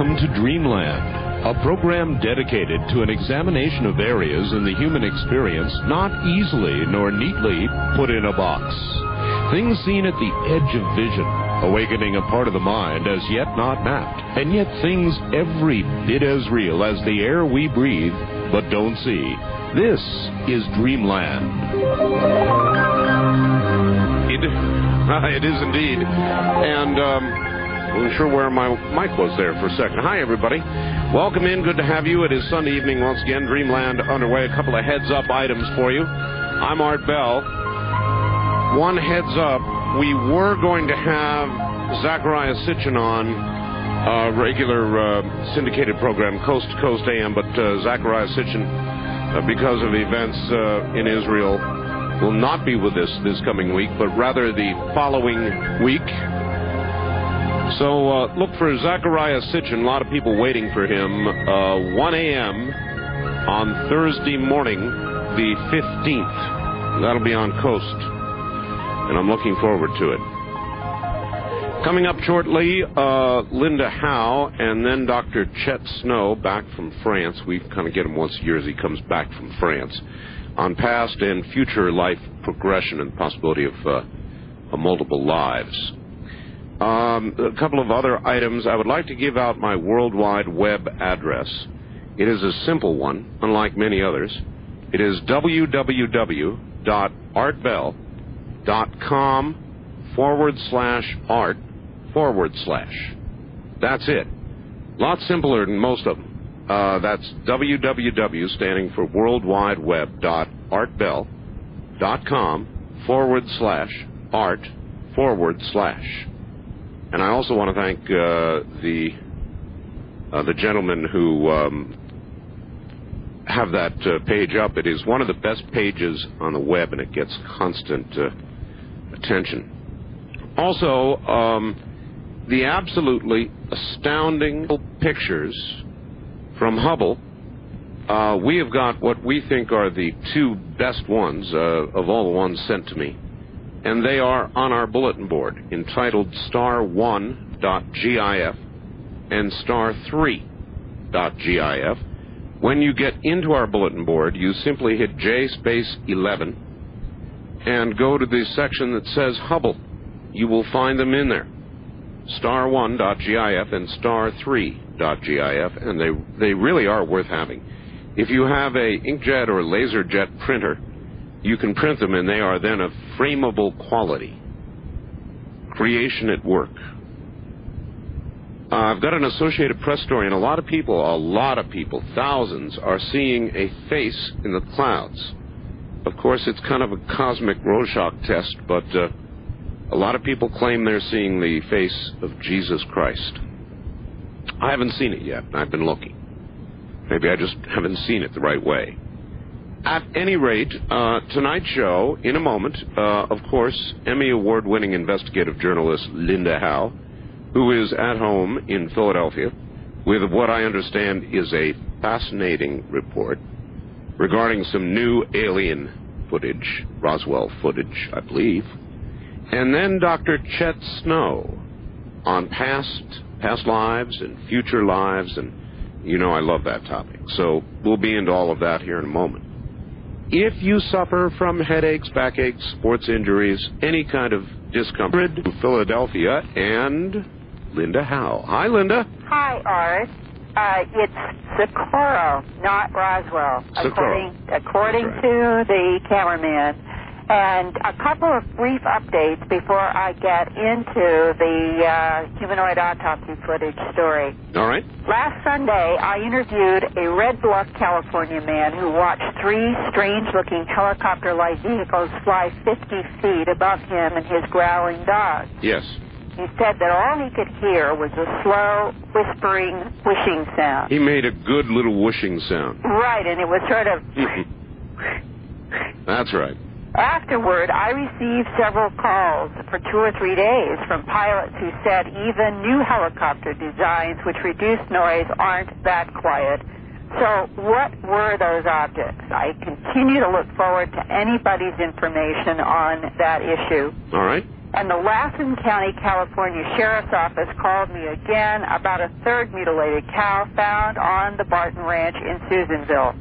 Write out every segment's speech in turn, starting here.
Welcome to Dreamland, a program dedicated to an examination of areas in the human experience not easily nor neatly put in a box. Things seen at the edge of vision, awakening a part of the mind as yet not mapped, and yet things every bit as real as the air we breathe but don't see. This is Dreamland. It is indeed. And I wasn't sure where my mic was there for a second. Hi, everybody. Welcome in. Good to have you. It is Sunday evening once again. Dreamland underway. A couple of heads-up items for you. I'm Art Bell. One heads-up. We were going to have Zachariah Sitchin on a regular syndicated program, Coast to Coast AM, but Zachariah Sitchin, because of events in Israel, will not be with us this coming week, but rather the following week. So look for Zachariah Sitchin. A lot of people waiting for him. 1 a.m. on Thursday morning, the 15th. That'll be on Coast, and I'm looking forward to it. Coming up shortly, Linda Howe, and then Dr. Chet Snow, back from France. We kind of get him once a year as he comes back from France, on past and future life progression and the possibility of multiple lives. A couple of other items. I would like to give out my World Wide Web address. It is a simple one, unlike many others. It is www.artbell.com/art/. That's it. A lot simpler than most of them. That's www, standing for World Wide Web.artbell.com/art/. And I also want to thank the gentlemen who have that page up. It is one of the best pages on the web, and it gets constant attention. Also, the absolutely astounding pictures from Hubble. We have got what we think are the two best ones of all the ones sent to me. And they are on our bulletin board, entitled star1.gif and star3.gif. When you get into our bulletin board, you simply hit J-11 and go to the section that says Hubble. You will find them in there, star1.gif and star3.gif, and they really are worth having. If you have a inkjet or laserjet printer, you can print them, and they are then of frameable quality. Creation at work. I've got an Associated Press story, and a lot of people, thousands, are seeing a face in the clouds. Of course, it's kind of a cosmic Rorschach test, but a lot of people claim they're seeing the face of Jesus Christ. I haven't seen it yet. I've been looking. Maybe I just haven't seen it the right way. At any rate, tonight's show, in a moment, of course, Emmy Award-winning investigative journalist Linda Howe, who is at home in Philadelphia with what I understand is a fascinating report regarding some new alien footage, Roswell footage, I believe. And then Dr. Chet Snow on past lives and future lives, and you know I love that topic. So we'll be into all of that here in a moment. If you suffer from headaches, backaches, sports injuries, any kind of discomfort, Philadelphia, and Linda Howe. Hi, Linda. Hi, Art. It's Socorro, not Roswell, according to the cameraman. And a couple of brief updates before I get into the humanoid autopsy footage story. All right. Last Sunday, I interviewed a Red Bluff, California man who watched three strange-looking helicopter-like vehicles fly 50 feet above him and his growling dog. Yes. He said that all he could hear was a slow, whispering, whooshing sound. He made a good little whooshing sound. Right, and it was sort of... That's right. Afterward, I received several calls for 2 or 3 days from pilots who said even new helicopter designs which reduce noise aren't that quiet. So what were those objects? I continue to look forward to anybody's information on that issue. All right. And the Lassen County, California Sheriff's Office called me again about a third mutilated cow found on the Barton Ranch in Susanville.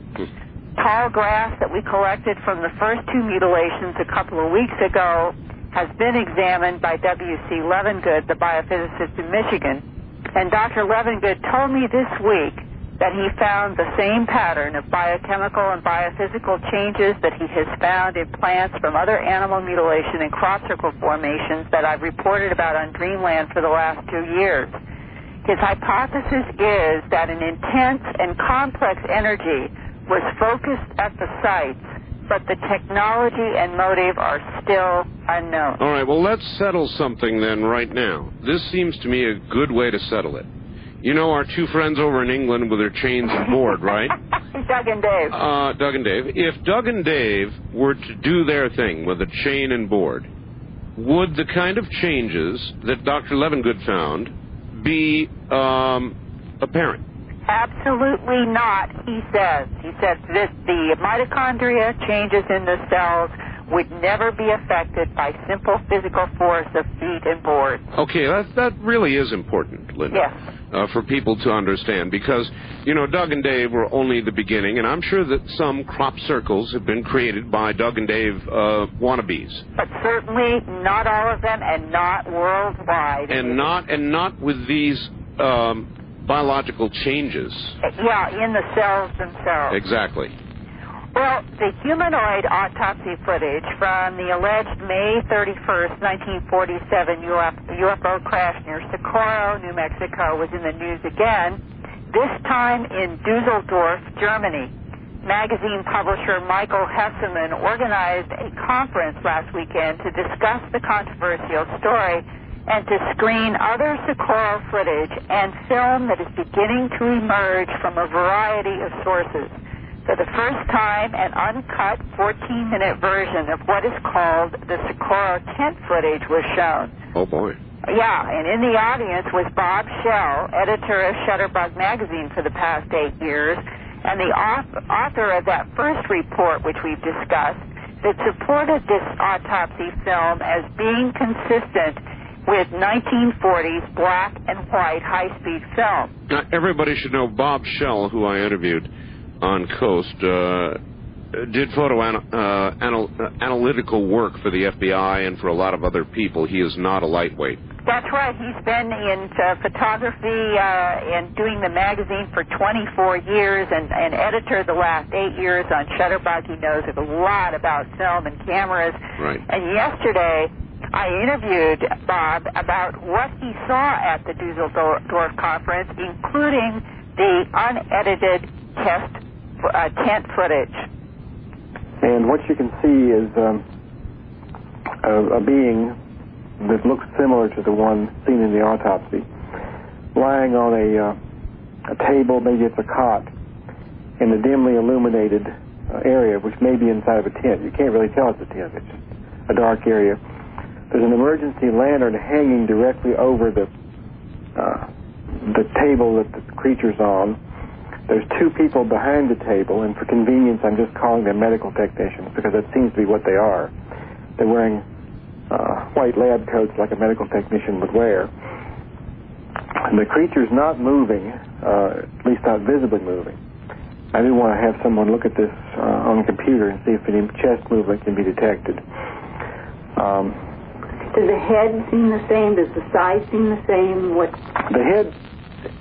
Tall grass that we collected from the first two mutilations a couple of weeks ago has been examined by W.C. Levengood, the biophysicist in Michigan. And Dr. Levengood told me this week that he found the same pattern of biochemical and biophysical changes that he has found in plants from other animal mutilation and crop circle formations that I've reported about on Dreamland for the last 2 years. His hypothesis is that an intense and complex energy was focused at the sites, but the technology and motive are still unknown. All right, well, let's settle something then right now. This seems to me a good way to settle it. You know our two friends over in England with their chains and board, right? Doug and Dave. Doug and Dave. If Doug and Dave were to do their thing with a chain and board, would the kind of changes that Dr. Levengood found be apparent? Absolutely not, he says. He said that the mitochondria changes in the cells would never be affected by simple physical force of feet and boards. Okay, that really is important, Linda. Yes. For people to understand, because, you know, Doug and Dave were only the beginning, and I'm sure that some crop circles have been created by Doug and Dave wannabes. But certainly not all of them, and not worldwide. And not with these biological changes. Yeah, in the cells themselves. Exactly. Well, the humanoid autopsy footage from the alleged May 31st, 1947 UFO crash near Socorro, New Mexico was in the news again, this time in Dusseldorf, Germany. Magazine publisher Michael Hesseman organized a conference last weekend to discuss the controversial story and to screen other Socorro footage and film that is beginning to emerge from a variety of sources. For the first time, an uncut 14-minute version of what is called the Socorro tent footage was shown. Oh, boy. Yeah, and in the audience was Bob Schell, editor of Shutterbug magazine for the past 8 years, and the author of that first report, which we've discussed, that supported this autopsy film as being consistent with 1940s black and white high-speed film. Now, everybody should know Bob Schell, who I interviewed on Coast, did analytical work for the FBI and for a lot of other people. He is not a lightweight. That's right. He's been in photography and doing the magazine for 24 years and editor the last 8 years on Shutterbug. He knows a lot about film and cameras. Right. And yesterday, I interviewed Bob about what he saw at the Dusseldorf conference, including the unedited tent footage. And what you can see is a being that looks similar to the one seen in the autopsy, lying on a table, maybe it's a cot, in a dimly illuminated area, which may be inside of a tent. You can't really tell it's a tent. It's a dark area. There's an emergency lantern hanging directly over the table that the creature's on. There's two people behind the table, and for convenience, I'm just calling them medical technicians because that seems to be what they are. They're wearing white lab coats like a medical technician would wear. And the creature's not moving, at least not visibly moving. I do want to have someone look at this on the computer and see if any chest movement can be detected. Does the head seem the same? Does the size seem the same? The head...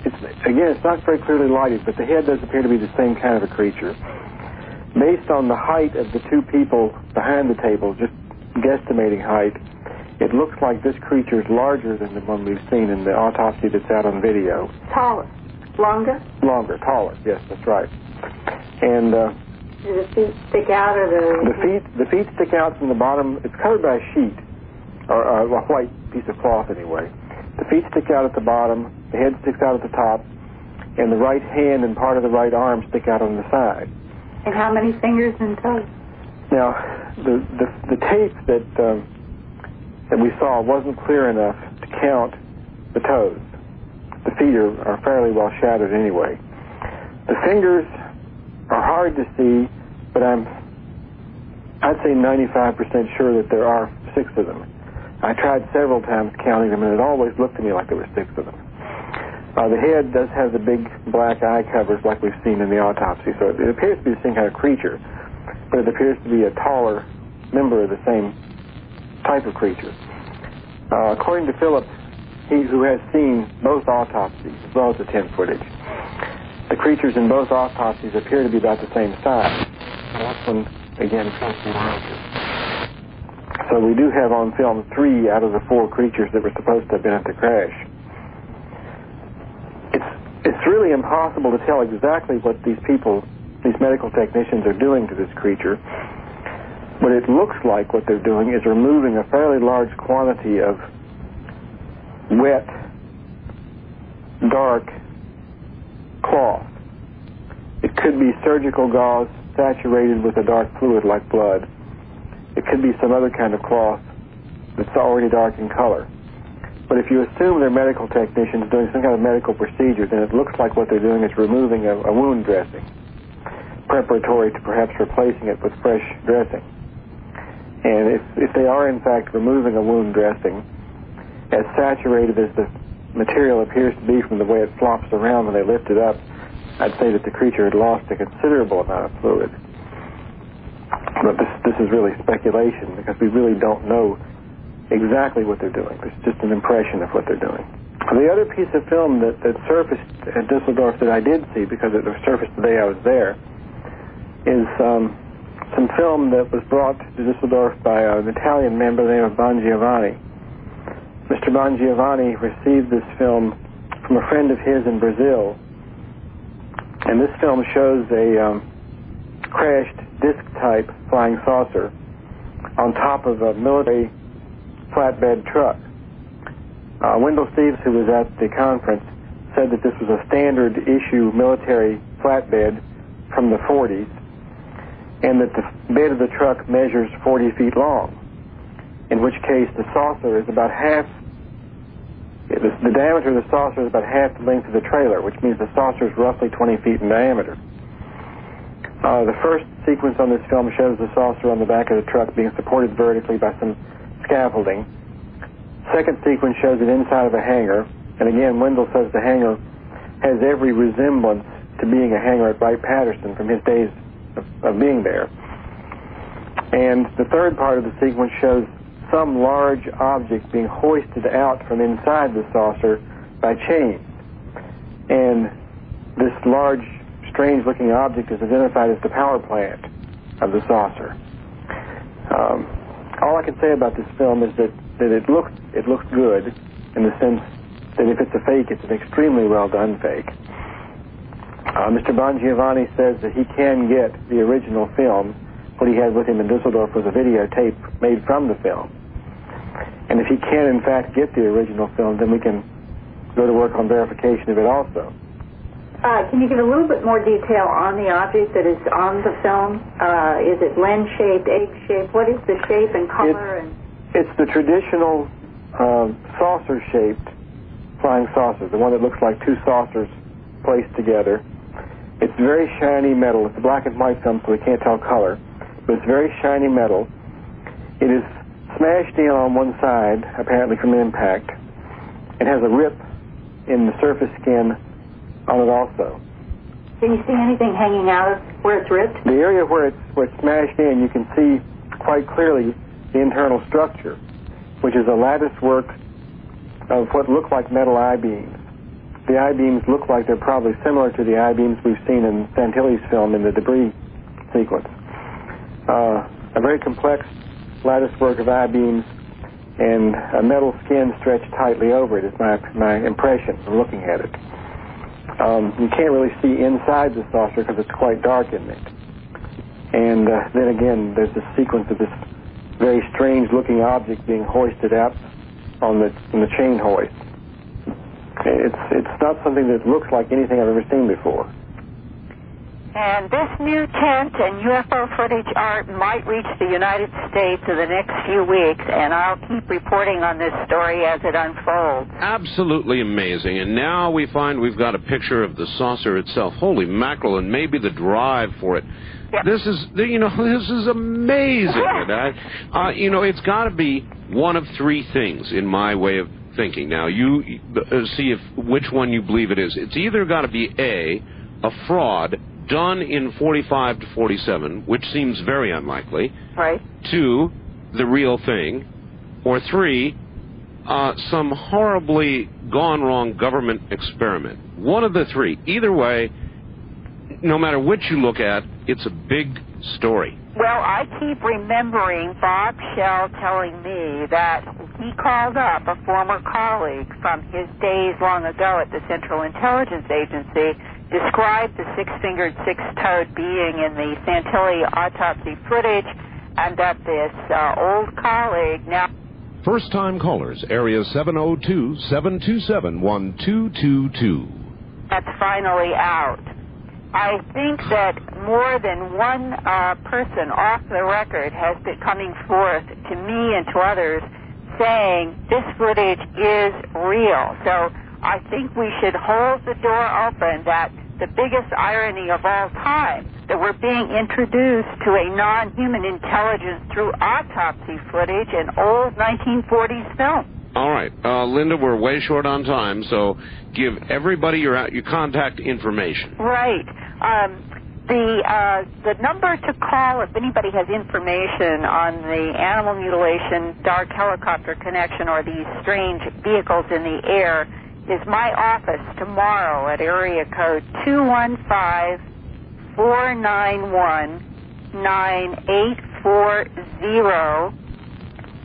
it's not very clearly lighted, but the head does appear to be the same kind of a creature. Based on the height of the two people behind the table, just guesstimating height, it looks like this creature is larger than the one we've seen in the autopsy that's out on video. Taller? Longer? Longer, taller, yes, that's right. And do the feet stick out of the feet stick out from the bottom. It's covered by a sheet, or a white piece of cloth anyway. The feet stick out at the bottom, the head sticks out at the top, and the right hand and part of the right arm stick out on the side. And how many fingers and toes? Now, the tape that we saw wasn't clear enough to count the toes. The feet are fairly well shadowed anyway. The fingers are hard to see, but I'd say 95% sure that there are 6 of them. I tried several times counting them, and it always looked to me like there were 6 of them. The head does have the big black eye covers like we've seen in the autopsy, so it appears to be the same kind of creature, but it appears to be a taller member of the same type of creature. According to Philip, he who has seen both autopsies as well as the tent footage, the creatures in both autopsies appear to be about the same size. That one, again, closely larger. So we do have on film 3 out of the 4 creatures that were supposed to have been at the crash. It's really impossible to tell exactly what these medical technicians are doing to this creature. What it looks like what they're doing is removing a fairly large quantity of wet, dark cloth. It could be surgical gauze saturated with a dark fluid like blood. It could be some other kind of cloth that's already dark in color. But if you assume they're medical technicians doing some kind of medical procedure, then it looks like what they're doing is removing a wound dressing, preparatory to perhaps replacing it with fresh dressing. And if they are in fact removing a wound dressing, as saturated as the material appears to be from the way it flops around when they lift it up, I'd say that the creature had lost a considerable amount of fluid. But this is really speculation because we really don't know exactly what they're doing. It's just an impression of what they're doing. The other piece of film that surfaced at Dusseldorf that I did see, because it surfaced the day I was there, is some film that was brought to Dusseldorf by an Italian man by the name of Bongiovanni. Mr. Bongiovanni received this film from a friend of his in Brazil, and this film shows a crashed disc-type flying saucer on top of a military flatbed truck. Wendell Steves, who was at the conference, said that this was a standard issue military flatbed from the 40s, and that the bed of the truck measures 40 feet long, in which case the saucer is about half, the diameter of the saucer is about half the length of the trailer, which means the saucer is roughly 20 feet in diameter. The first sequence on this film shows the saucer on the back of the truck being supported vertically by some scaffolding. Second sequence shows it inside of a hangar, and again Wendell says the hangar has every resemblance to being a hangar at Wright-Patterson from his days of being there. And the third part of the sequence shows some large object being hoisted out from inside the saucer by chains. And this large, strange-looking object is identified as the power plant of the saucer. All I can say about this film is that it looks good in the sense that if it's a fake, it's an extremely well done fake. Mr. Bongiovanni says that he can get the original film. What he had with him in Dusseldorf was a videotape made from the film. And if he can in fact get the original film, then we can go to work on verification of it also. Can you give a little bit more detail on the object that is on the film? Is it lens-shaped, egg-shaped? What is the shape and color? It's the traditional saucer-shaped flying saucer, the one that looks like 2 saucers placed together. It's very shiny metal. It's a black and white film, so we can't tell color. But it's very shiny metal. It is smashed in on one side, apparently from impact. It has a rip in the surface skin on it also. Can you see anything hanging out of where it's ripped? The area where it's smashed in, you can see quite clearly the internal structure, which is a lattice work of what look like metal I-beams. The I-beams look like they're probably similar to the I-beams we've seen in Santilli's film in the debris sequence. A very complex lattice work of I-beams and a metal skin stretched tightly over it is my impression from looking at it. You can't really see inside the saucer because it's quite dark in it. And then again, there's this sequence of this very strange-looking object being hoisted out on the chain hoist. It's not something that looks like anything I've ever seen before. And this new tent and UFO footage art might reach the United States in the next few weeks, and I'll keep reporting on this story as it unfolds. Absolutely amazing. And now we find we've got a picture of the saucer itself. Holy mackerel, and maybe the drive for it Yeah. This is amazing. And it's got to be one of three things in my way of thinking. Now, you see which one you believe it is. It's either got to be A, a fraud done in 45 to 47, which seems very unlikely. Right. 2, the real thing. Or 3, some horribly gone wrong government experiment. One of the three. Either way, no matter which you look at, it's a big story. Well, I keep remembering Bob Shell telling me that he called up a former colleague from his days long ago at the Central Intelligence Agency, described the six-fingered, six-toed being in the Santilli autopsy footage, and that this old colleague now... First-time callers, area 702-727-1222. That's finally out. I think that more than one person off the record has been coming forth to me and to others saying this footage is real. So I think we should hold the door open that the biggest irony of all time, that we're being introduced to a non-human intelligence through autopsy footage in old 1940s film. All right. Linda, we're way short on time, so give everybody your contact information. Right. The number to call if anybody has information on the animal mutilation, dark helicopter connection, or these strange vehicles in the air is my office tomorrow at area code 215-491-9840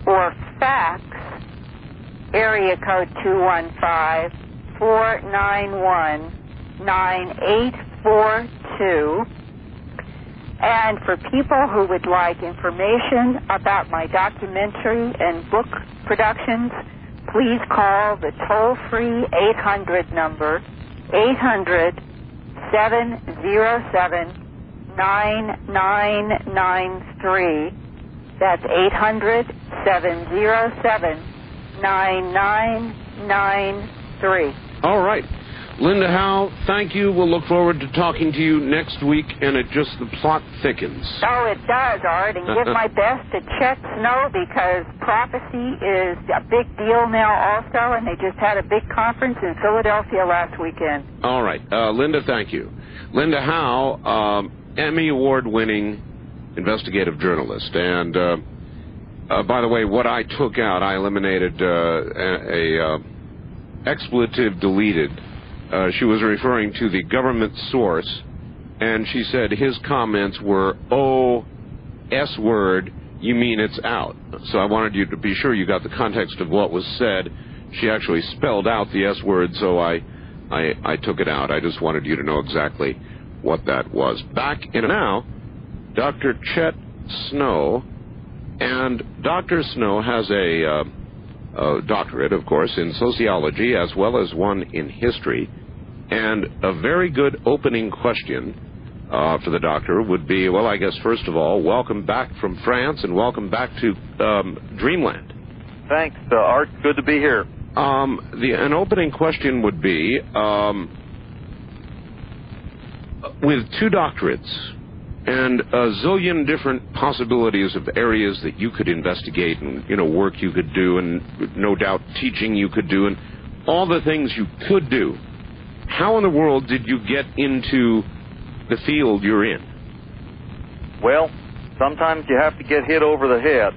or fax area code 215-491-9842. And for people who would like information about my documentary and book productions, please call the toll-free 800 number, 800-707-9993. That's 800-707-9993. All right. Linda Howe, thank you. We'll look forward to talking to you next week, and the plot thickens. Oh, it does, Art, and give my best to Chet Snow, because prophecy is a big deal now also, and they just had a big conference in Philadelphia last weekend. All right. Linda, thank you. Linda Howe, Emmy Award-winning investigative journalist. And, by the way, what I took out, I eliminated a expletive deleted. She was referring to the government source, and she said his comments were, oh, S word, you mean it's out. So I wanted you to be sure you got the context of what was said. She actually spelled out the S word, so I took it out. I just wanted you to know exactly what that was. Back in now, Dr. Chet Snow, and Dr. Snow has a doctorate, of course, in sociology as well as one in history. And a very good opening question for the doctor would be, well, I guess, first of all, welcome back from France and welcome back to Dreamland. Thanks, Art. Good to be here. An opening question would be, with 2 doctorates and a zillion different possibilities of areas that you could investigate and, work you could do, and no doubt teaching you could do, and all the things you could do, how in the world did you get into the field you're in? Well, sometimes you have to get hit over the head.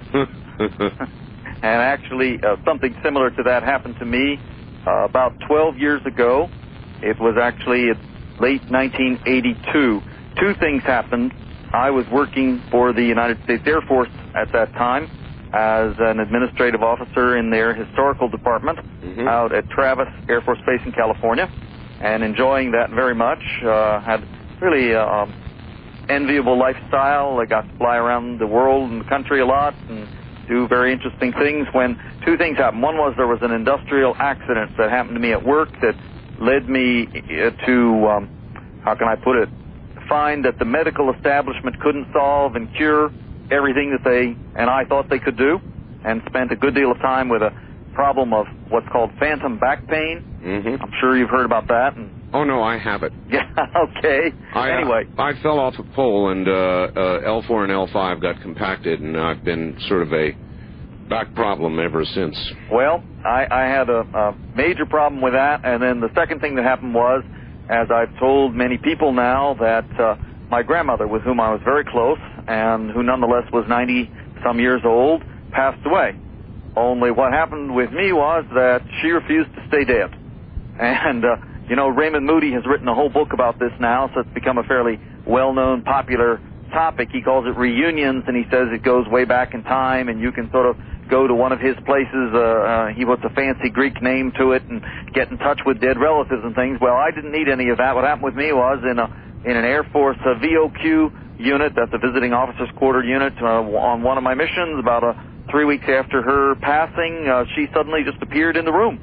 And actually, something similar to that happened to me about 12 years ago. It was actually late 1982. 2 things happened. I was working for the United States Air Force at that time as an administrative officer in their historical department out at Travis Air Force Base in California, and enjoying that very much. Had really enviable lifestyle. I got to fly around the world and the country a lot and do very interesting things when 2 things happened. One was there was an industrial accident that happened to me at work that led me to, how can I put it, find that the medical establishment couldn't solve and cure everything that they and I thought they could do, and spent a good deal of time with a problem of what's called phantom back pain. I'm sure you've heard about that, and Oh, no, I have it. Yeah, okay. Anyway. I fell off a pole, and L4 and L5 got compacted, and I've been sort of a back problem ever since. Well, I had a major problem with that, and then the second thing that happened was, as I've told many people now, that my grandmother, with whom I was very close, and who nonetheless was 90-some years old, passed away. Only what happened with me was that she refused to stay dead. And, Raymond Moody has written a whole book about this now, so it's become a fairly well-known, popular topic. He calls it reunions, and he says it goes way back in time, and you can sort of go to one of his places, he puts a fancy Greek name to it, and get in touch with dead relatives and things. Well, I didn't need any of that. What happened with me was in an Air Force VOQ unit, that's a visiting officers quarter unit, on one of my missions, about 3 weeks after her passing, she suddenly just appeared in the room.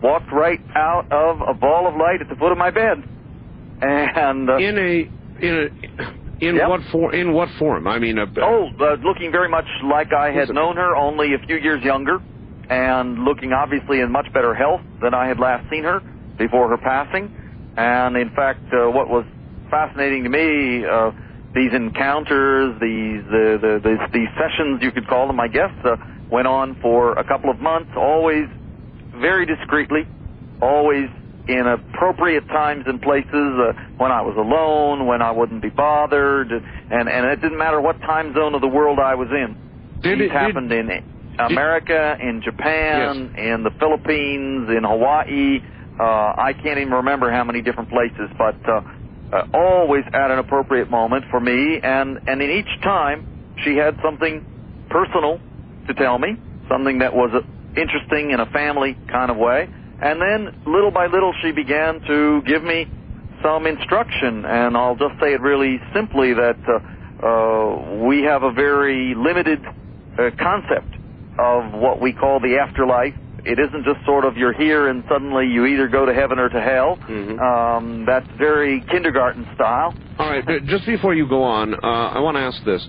Walked right out of a ball of light at the foot of my bed. And in what form? I mean, looking very much like I had known her, only a few years younger, and looking obviously in much better health than I had last seen her before her passing. And in fact, what was fascinating to me, these encounters, these sessions, you could call them, I guess, went on for a couple of months, always very discreetly, always in appropriate times and places, when I was alone, when I wouldn't be bothered, and it didn't matter what time zone of the world I was in. These happened in America, in Japan, in the Philippines, in Hawaii. I can't even remember how many different places, but always at an appropriate moment for me, and in each time she had something personal to tell me, something that was interesting in a family kind of way. And then, little by little, she began to give me some instruction, and I'll just say it really simply that we have a very limited concept of what we call the afterlife. It isn't just sort of you're here and suddenly you either go to heaven or to hell. That's very kindergarten style. All right, just before you go on, I want to ask this.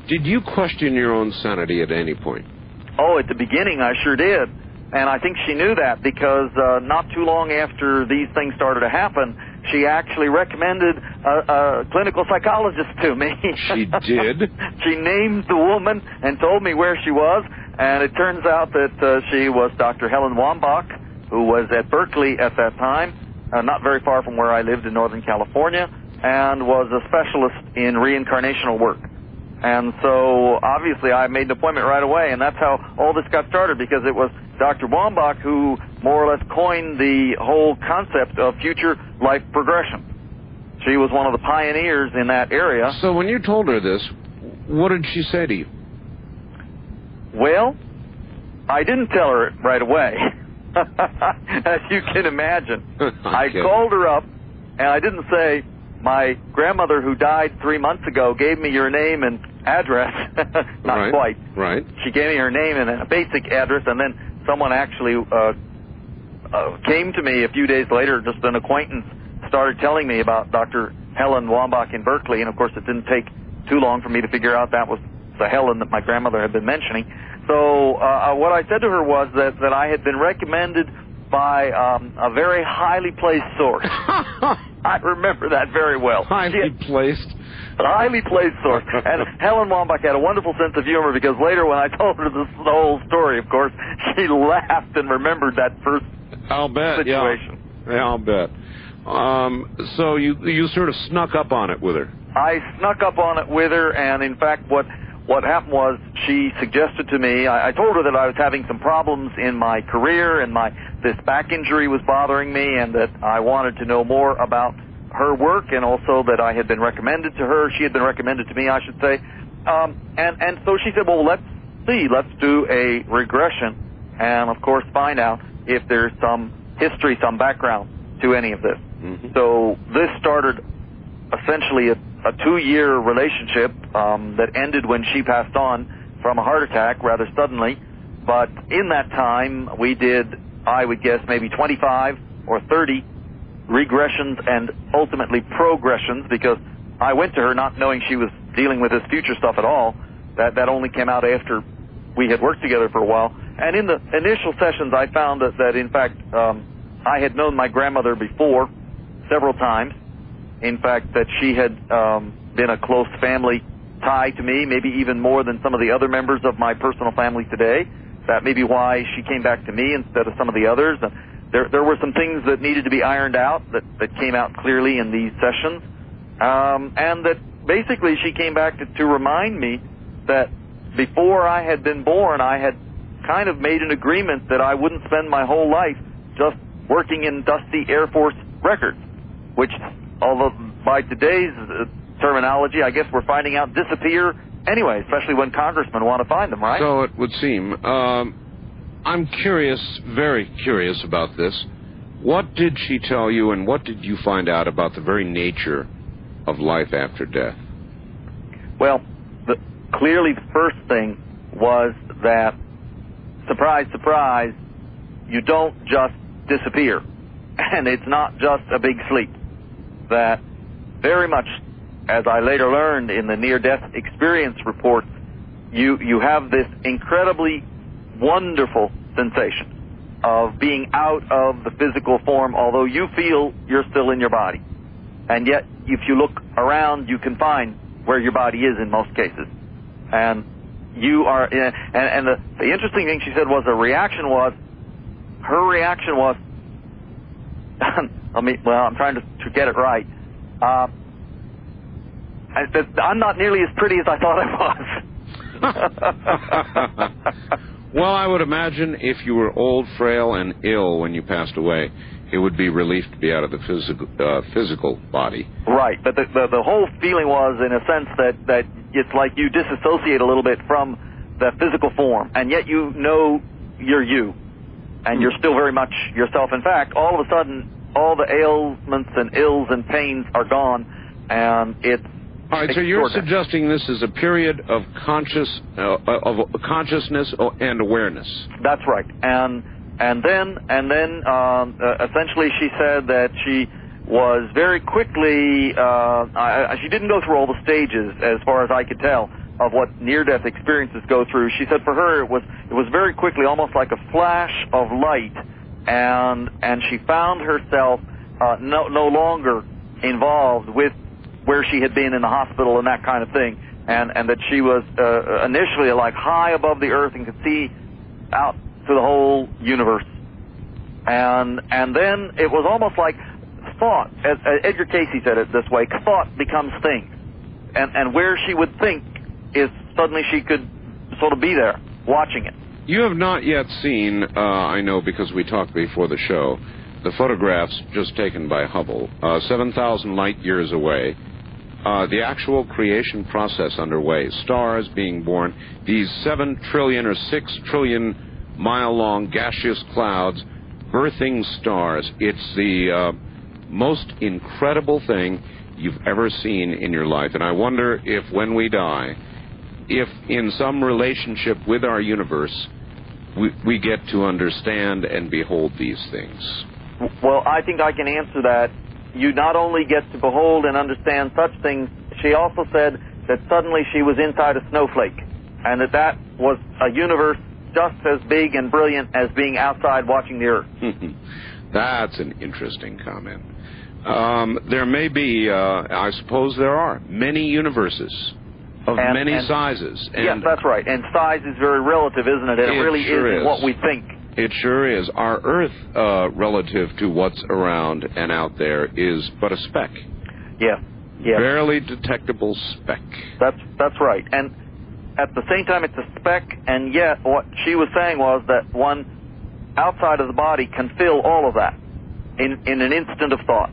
Did you question your own sanity at any point? Oh, at the beginning, I sure did. And I think she knew that because not too long after these things started to happen, she actually recommended a clinical psychologist to me. She did? She named the woman and told me where she was, and it turns out that she was Dr. Helen Wambach, who was at Berkeley at that time, not very far from where I lived in Northern California, and was a specialist in reincarnational work. And so, obviously, I made an appointment right away, and that's how all this got started, because it was Dr. Wambach who more or less coined the whole concept of future life progression. She was one of the pioneers in that area. So when you told her this, what did she say to you? Well, I didn't tell her it right away, as you can imagine. Okay. I called her up, and I didn't say, my grandmother who died 3 months ago gave me your name and address. Not quite. Right. She gave me her name and a basic address, and then someone actually came to me a few days later, just an acquaintance, started telling me about Dr. Helen Wambach in Berkeley, and of course it didn't take too long for me to figure out that was the Helen that my grandmother had been mentioning. So what I said to her was that I had been recommended by a very highly placed source. I remember that very well. Highly placed source. And Helen Wambach had a wonderful sense of humor, because later when I told her the whole story, of course, she laughed and remembered that first situation. Yeah, I'll bet. So you sort of snuck up on it with her. I snuck up on it with her, and in fact what happened was she suggested to me, I told her that I was having some problems in my career, and this back injury was bothering me, and that I wanted to know more about her work, and also that I had been recommended to her. She had been recommended to me, I should say. And so she said, well, let's do a regression, and of course find out if there's some history, some background to any of this. So this started essentially a 2-year relationship that ended when she passed on from a heart attack rather suddenly. But in that time, we did, I would guess, maybe 25 or 30 regressions and ultimately progressions, because I went to her not knowing she was dealing with this future stuff at all. That only came out after we had worked together for a while. And in the initial sessions, I found that in fact, I had known my grandmother before several times. In fact, that she had been a close family tie to me, maybe even more than some of the other members of my personal family today. That may be why she came back to me instead of some of the others. And there were some things that needed to be ironed out that came out clearly in these sessions. And that basically she came back to remind me that before I had been born, I had kind of made an agreement that I wouldn't spend my whole life just working in dusty Air Force records, which, although by today's terminology, I guess we're finding out disappear anyway, especially when congressmen want to find them, right? So it would seem. I'm curious, very curious about this. What did she tell you, and what did you find out about the very nature of life after death? Well, clearly the first thing was that, surprise, surprise, you don't just disappear. And it's not just a big sleep. That very much, as I later learned in the near-death experience reports, you have this incredibly wonderful sensation of being out of the physical form, although you feel you're still in your body. And yet, if you look around, you can find where your body is in most cases. And you are, and the interesting thing she said was her reaction was, I'm trying to get it right. I'm not nearly as pretty as I thought I was. Well, I would imagine if you were old, frail, and ill when you passed away, it would be relief to be out of the physical body. Right, but the whole feeling was, in a sense, that it's like you disassociate a little bit from the physical form, and yet you know you're you, and you're still very much yourself. In fact, all of a sudden, all the ailments and ills and pains are gone, and it's all right. So you're suggesting this is a period of consciousness and awareness. That's right, and then essentially she said that she was very quickly. She didn't go through all the stages, as far as I could tell, of what near-death experiences go through. She said for her it was very quickly, almost like a flash of light, and she found herself no longer involved with where she had been in the hospital and that kind of thing, and that she was initially like high above the earth and could see out to the whole universe. And then it was almost like thought, as Edgar Casey said it this way, thought becomes thing. And where she would think is suddenly she could sort of be there, watching it. You have not yet seen, I know because we talked before the show, the photographs just taken by Hubble, 7,000 light years away. The actual creation process underway, stars being born, these 7 trillion or 6 trillion mile-long gaseous clouds birthing stars. It's the most incredible thing you've ever seen in your life. And I wonder if when we die, if in some relationship with our universe, we get to understand and behold these things. Well, I think I can answer that. You not only get to behold and understand such things, she also said that suddenly she was inside a snowflake, and that was a universe just as big and brilliant as being outside watching the Earth. That's an interesting comment. There may be, I suppose there are, many universes of many sizes. And yes, that's right. And size is very relative, isn't it? It really isn't what we think. It sure is. Our Earth, relative to what's around and out there, is but a speck. Yeah. Barely detectable speck. That's right. And at the same time, it's a speck, and yet what she was saying was that one outside of the body can fill all of that in an instant of thought.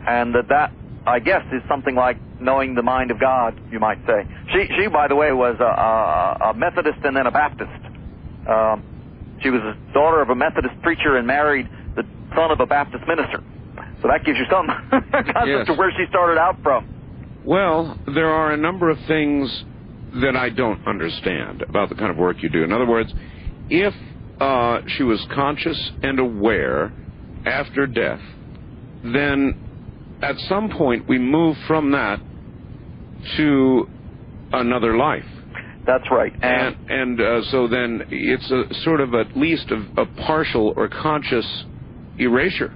And that, I guess, is something like knowing the mind of God, you might say. She by the way, was a Methodist and then a Baptist. She was a daughter of a Methodist preacher and married the son of a Baptist minister. So that gives you some concept of where she started out from. Well, there are a number of things that I don't understand about the kind of work you do. In other words, if she was conscious and aware after death, then at some point we move from that to another life. That's right. And so then it's a sort of at least a partial or conscious erasure.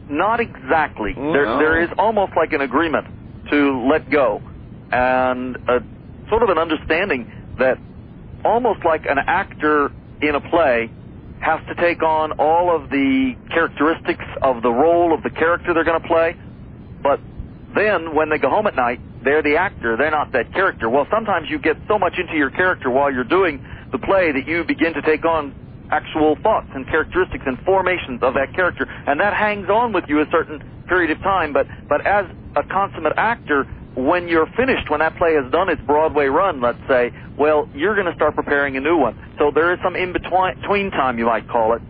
Not exactly. There is almost like an agreement to let go, and sort of an understanding that almost like an actor in a play has to take on all of the characteristics of the role of the character they're going to play, but then when they go home at night, they're the actor, they're not that character. Well, sometimes you get so much into your character while you're doing the play that you begin to take on actual thoughts and characteristics and formations of that character, and that hangs on with you a certain period of time. But as a consummate actor, when you're finished, when that play has done its Broadway run, let's say, well, you're going to start preparing a new one. So there is some in-between time, you might call it,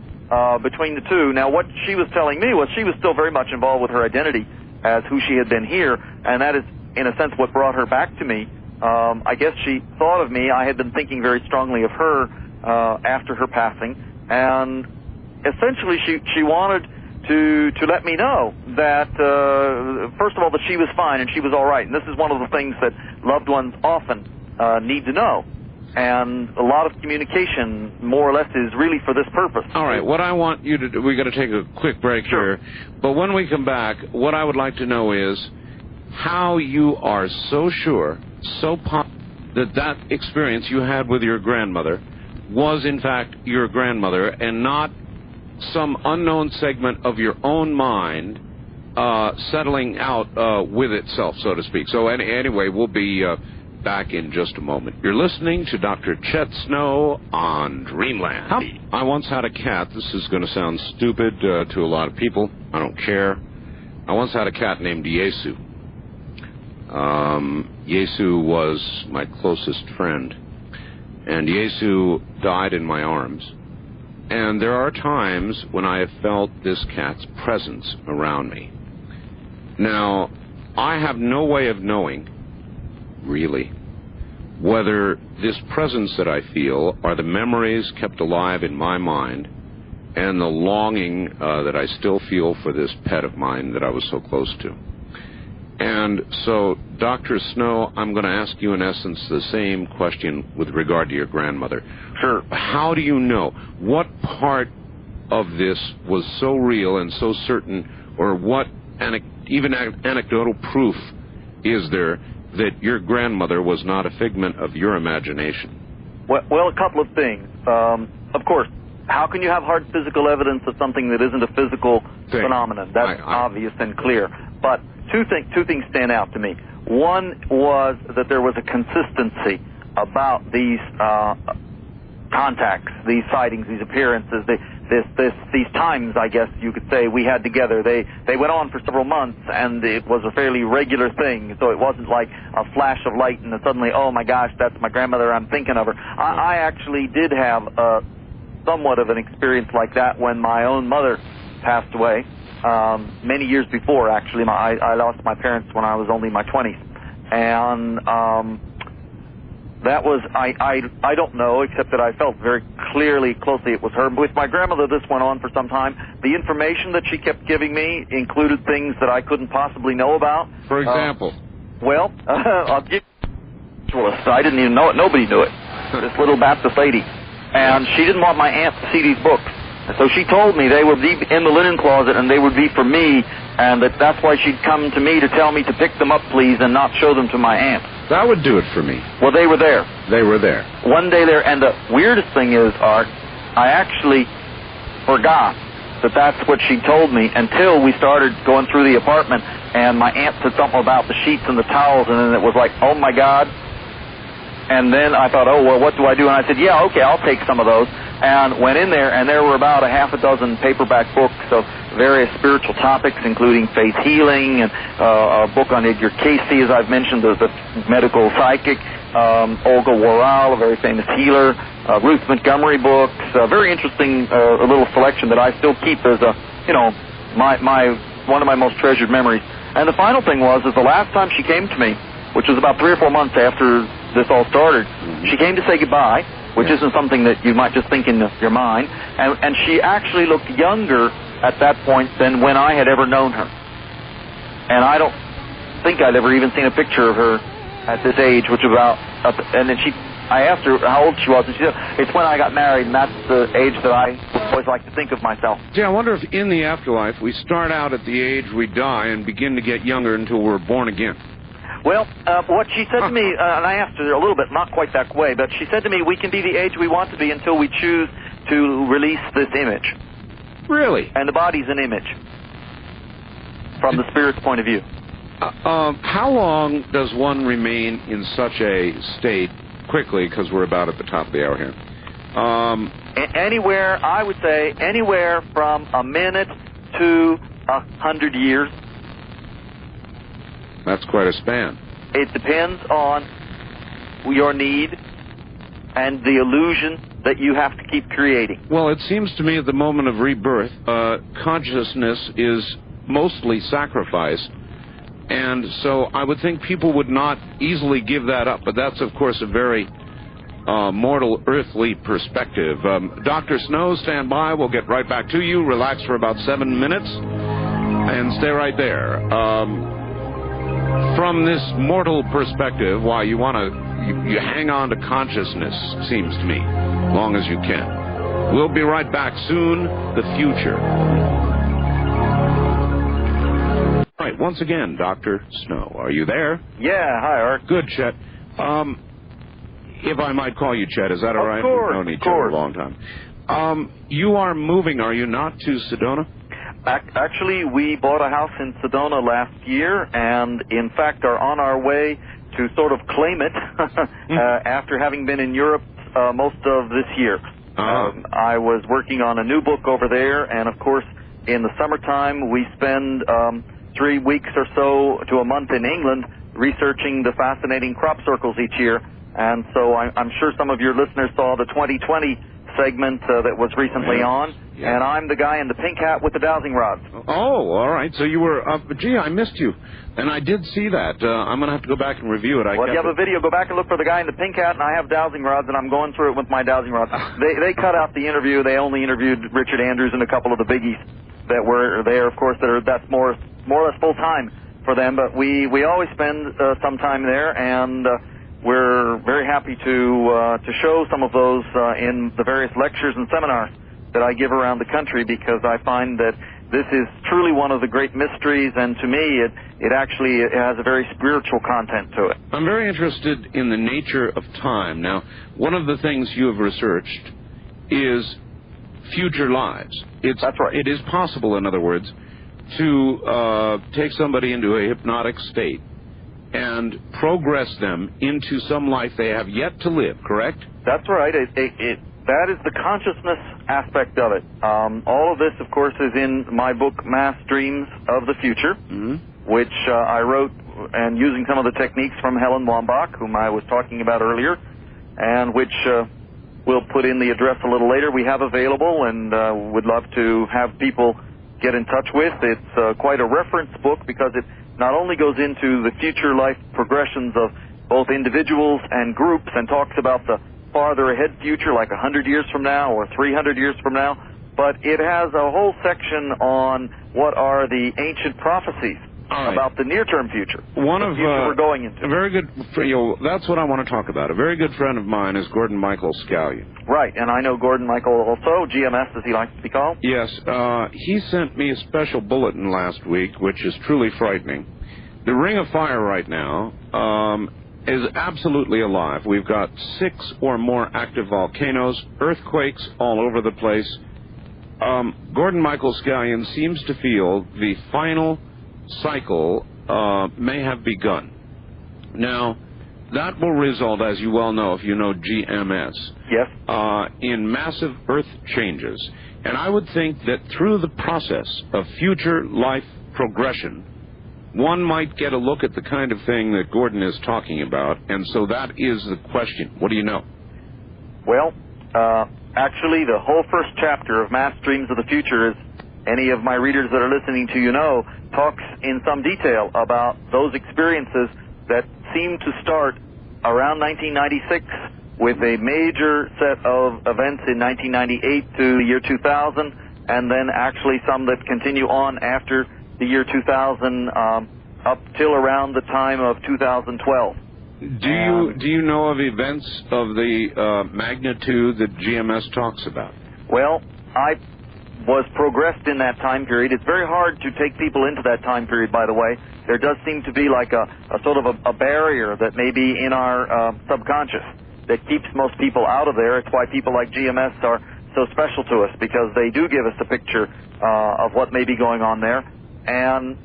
between the two. Now, what she was telling me was she was still very much involved with her identity as who she had been here, and that is, in a sense, what brought her back to me. I guess she thought of me. I had been thinking very strongly of her after her passing, and essentially she wanted to let me know that, first of all, that she was fine and she was all right. And this is one of the things that loved ones often need to know. And a lot of communication, more or less, is really for this purpose. All right, what I want you to do, we're going to take a quick break here, but when we come back, what I would like to know is how you are so sure, so positive, that experience you had with your grandmother was, in fact, your grandmother and not some unknown segment of your own mind settling out with itself, so to speak. So anyway, we'll be back in just a moment. You're listening to Dr. Chet Snow on Dreamland. I once had a cat. This is going to sound stupid to a lot of people. I don't care. I once had a cat named Yesu. Yesu was my closest friend. And Yesu died in my arms. And there are times when I have felt this cat's presence around me. Now, I have no way of knowing, really, whether this presence that I feel are the memories kept alive in my mind and the longing that I still feel for this pet of mine that I was so close to. And so, Dr. Snow, I'm going to ask you, in essence, the same question with regard to your grandmother. Sure. How do you know? What part of this was so real and so certain, or what even anecdotal proof is there that your grandmother was not a figment of your imagination? Well, a couple of things. Of course, how can you have hard physical evidence of something that isn't a physical phenomenon? That's obvious and clear. But two things stand out to me. One was that there was a consistency about these contacts, these sightings, these appearances, these times, I guess you could say, we had together. They went on for several months, and it was a fairly regular thing. So it wasn't like a flash of light and suddenly, oh my gosh, that's my grandmother, I'm thinking of her. I actually did have somewhat of an experience like that when my own mother passed away. Many years before, actually. I lost my parents when I was only in my 20s. And that was, I don't know, except that I felt very closely it was her. With my grandmother, this went on for some time. The information that she kept giving me included things that I couldn't possibly know about. For example? I'll give you I didn't even know it. Nobody knew it. This little Baptist lady. And she didn't want my aunt to see these books. So she told me they would be in the linen closet and they would be for me, and that's why she'd come to me to tell me to pick them up, please, and not show them to my aunt. That would do it for me. Well, they were there. They were there. One day there, and the weirdest thing is, Art, I actually forgot that that's what she told me until we started going through the apartment, and my aunt said something about the sheets and the towels, and then it was like, oh my God. And then I thought, oh, well, what do I do? And I said, yeah, okay, I'll take some of those. And went in there, and there were about a half a dozen paperback books of various spiritual topics, including faith healing, and a book on Edgar Cayce, as I've mentioned, the medical psychic, Olga Woral, a very famous healer, Ruth Montgomery books, a very interesting a little selection that I still keep as one of my most treasured memories. And the final thing is the last time she came to me, which was about 3 or 4 months after this all started, she came to say goodbye, which isn't something that you might just think in your mind, and she actually looked younger at that point than when I had ever known her. And I don't think I'd ever even seen a picture of her at this age, which and then she I asked her how old she was, and she said, it's when I got married, and that's the age that I always like to think of myself. Gee, I wonder if in the afterlife we start out at the age we die and begin to get younger until we're born again. Well, what she said to me, and I asked her a little bit, not quite that way, but she said to me, we can be the age we want to be until we choose to release this image. Really? And the body's an image from the spirit's point of view. How long does one remain in such a state, quickly, because we're about at the top of the hour here? Anywhere, I would say, anywhere from a minute to 100 years. That's quite a span. It depends on your need and the illusion that you have to keep creating. Well, it seems to me at the moment of rebirth, consciousness is mostly sacrificed, and so I would think people would not easily give that up, but that's, of course, a very mortal, earthly perspective. Dr. Snow, stand by. We'll get right back to you. Relax for about 7 minutes, and stay right there. From this mortal perspective, why you want to you hang on to consciousness, seems to me, long as you can. We'll be right back soon. The future. All right, once again, Dr. Snow, are you there? Yeah, hi, Art. Good, Chet. If I might call you Chet, is that all right? Of course, We've known each other a long time. You are moving, are you not, to Sedona? Actually, we bought a house in Sedona last year, and in fact are on our way to sort of claim it after having been in Europe most of this year. I was working on a new book over there, and of course, in the summertime, we spend 3 weeks or so to a month in England researching the fascinating crop circles each year. And so I'm sure some of your listeners saw the 2020 segment that was recently on, and I'm the guy in the pink hat with the dowsing rods. Oh, all right. So you were, gee, I missed you. And I did see that. I'm going to have to go back and review it. Well, if you have a video, go back and look for the guy in the pink hat, and I have dowsing rods, and I'm going through it with my dowsing rods. They cut out the interview. They only interviewed Richard Andrews and a couple of the biggies that were there, of course, that's more or less full-time for them. But we always spend some time there, and we're very happy to show some of those in the various lectures and seminars that I give around the country, because I find that this is truly one of the great mysteries, and to me it actually has a very spiritual content to it. I'm very interested in the nature of time. Now, one of the things you have researched is future lives. That's right. It is possible, in other words, to take somebody into a hypnotic state and progress them into some life they have yet to live, correct? That's right. That is the consciousness aspect of it. All of this, of course, is in my book, Mass Dreams of the Future, which I wrote and using some of the techniques from Helen Wambach, whom I was talking about earlier, and which we'll put in the address a little later. We have available, and would love to have people get in touch with. It's quite a reference book, because it not only goes into the future life progressions of both individuals and groups and talks about the farther ahead future, like 100 years from now or 300 years from now, but it has a whole section on what are the ancient prophecies about the near-term future. One of future we're going into. A very good, that's what I want to talk about. A very good friend of mine is Gordon Michael Scallion. Right, and I know Gordon Michael also, GMS as he likes to be called. Yes, he sent me a special bulletin last week, which is truly frightening. The Ring of Fire right now is absolutely alive. We've got 6 or more active volcanoes, earthquakes all over the place. Gordon Michael Scallion seems to feel the final cycle may have begun. Now, that will result, as you well know, if you know GMS, in massive earth changes. And I would think that through the process of future life progression, one might get a look at the kind of thing that Gordon is talking about, and so that is the question. What do you know? Well, actually, the whole first chapter of Mass Dreams of the Future, as any of my readers that are listening to you know, talks in some detail about those experiences that seem to start around 1996 with a major set of events in 1998 to the year 2000, and then actually some that continue on after the year 2000 up till around the time of 2012. Do you know of events of the magnitude that GMS talks about? Well, I was progressed in that time period. It's very hard to take people into that time period, by the way. There does seem to be like a sort of a barrier that may be in our subconscious that keeps most people out of there. It's why people like GMS are so special to us, because they do give us a picture of what may be going on there. And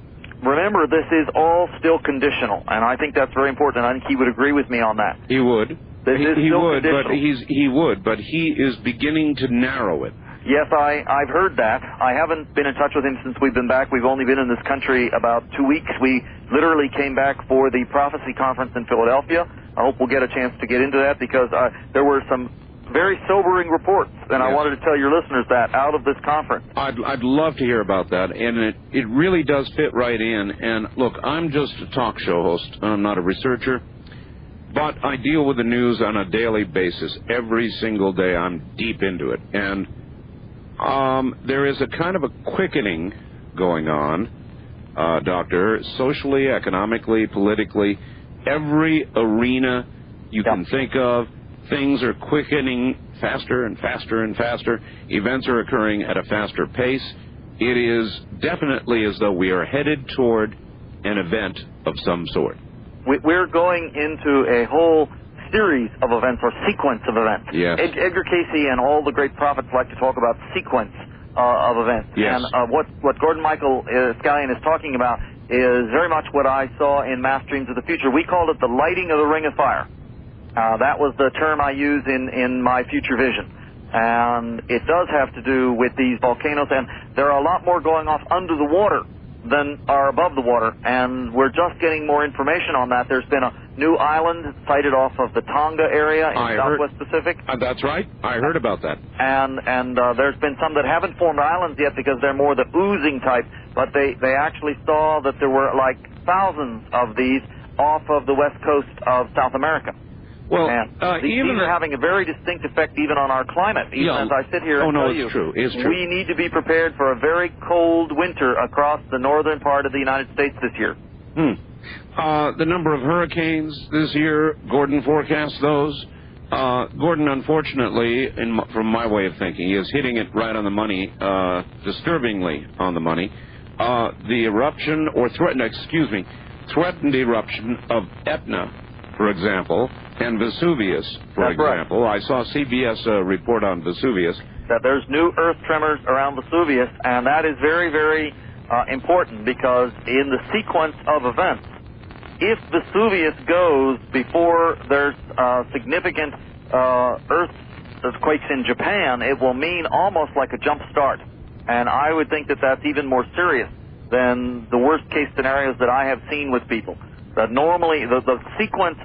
remember, this is all still conditional, and I think that's very important, and I think he would agree with me on that. He would. He would, but he is beginning to narrow it. Yes, I've heard that. I haven't been in touch with him since we've been back. We've only been in this country about 2 weeks. We literally came back for the Prophecy Conference in Philadelphia. I hope we'll get a chance to get into that, because there were some very sobering reports, and I wanted to tell your listeners that out of this conference. I'd love to hear about that, and it really does fit right in. And look, I'm just a talk show host. I'm not a researcher, but I deal with the news on a daily basis. Every single day I'm deep into it, and there is a kind of a quickening going on, Doctor, socially, economically, politically, every arena you can think of. Things are quickening faster and faster and faster. Events are occurring at a faster pace. It is definitely as though we are headed toward an event of some sort. We're going into a whole series of events, or sequence of events. Yes. Edgar Casey and all the great prophets like to talk about sequence of events. Yes. And what Gordon Michael Scallion is talking about is very much what I saw in Mass Dreams of the Future. We called it the lighting of the Ring of Fire. That was the term I use in my future vision. And it does have to do with these volcanoes, and there are a lot more going off under the water than are above the water, and we're just getting more information on that. There's been a new island sighted off of the Tonga area in Southwest Pacific. That's right. I heard about that. And there's been some that haven't formed islands yet, because they're more the oozing type, but they actually saw that there were like thousands of these off of the west coast of South America. Well, these are having a very distinct effect even on our climate. Even as I sit here and tell you, it's true. We need to be prepared for a very cold winter across the northern part of the United States this year. The number of hurricanes this year, Gordon forecasts those. Gordon, unfortunately, from my way of thinking, is hitting it right on the money, disturbingly on the money. The eruption, or threatened eruption of Etna, for example, and Vesuvius, for example. Right. I saw CBS report on Vesuvius. That there's new earth tremors around Vesuvius, and that is very, very important, because in the sequence of events, if Vesuvius goes before there's significant earthquakes in Japan, it will mean almost like a jump start. And I would think that that's even more serious than the worst case scenarios that I have seen with people. That normally the sequence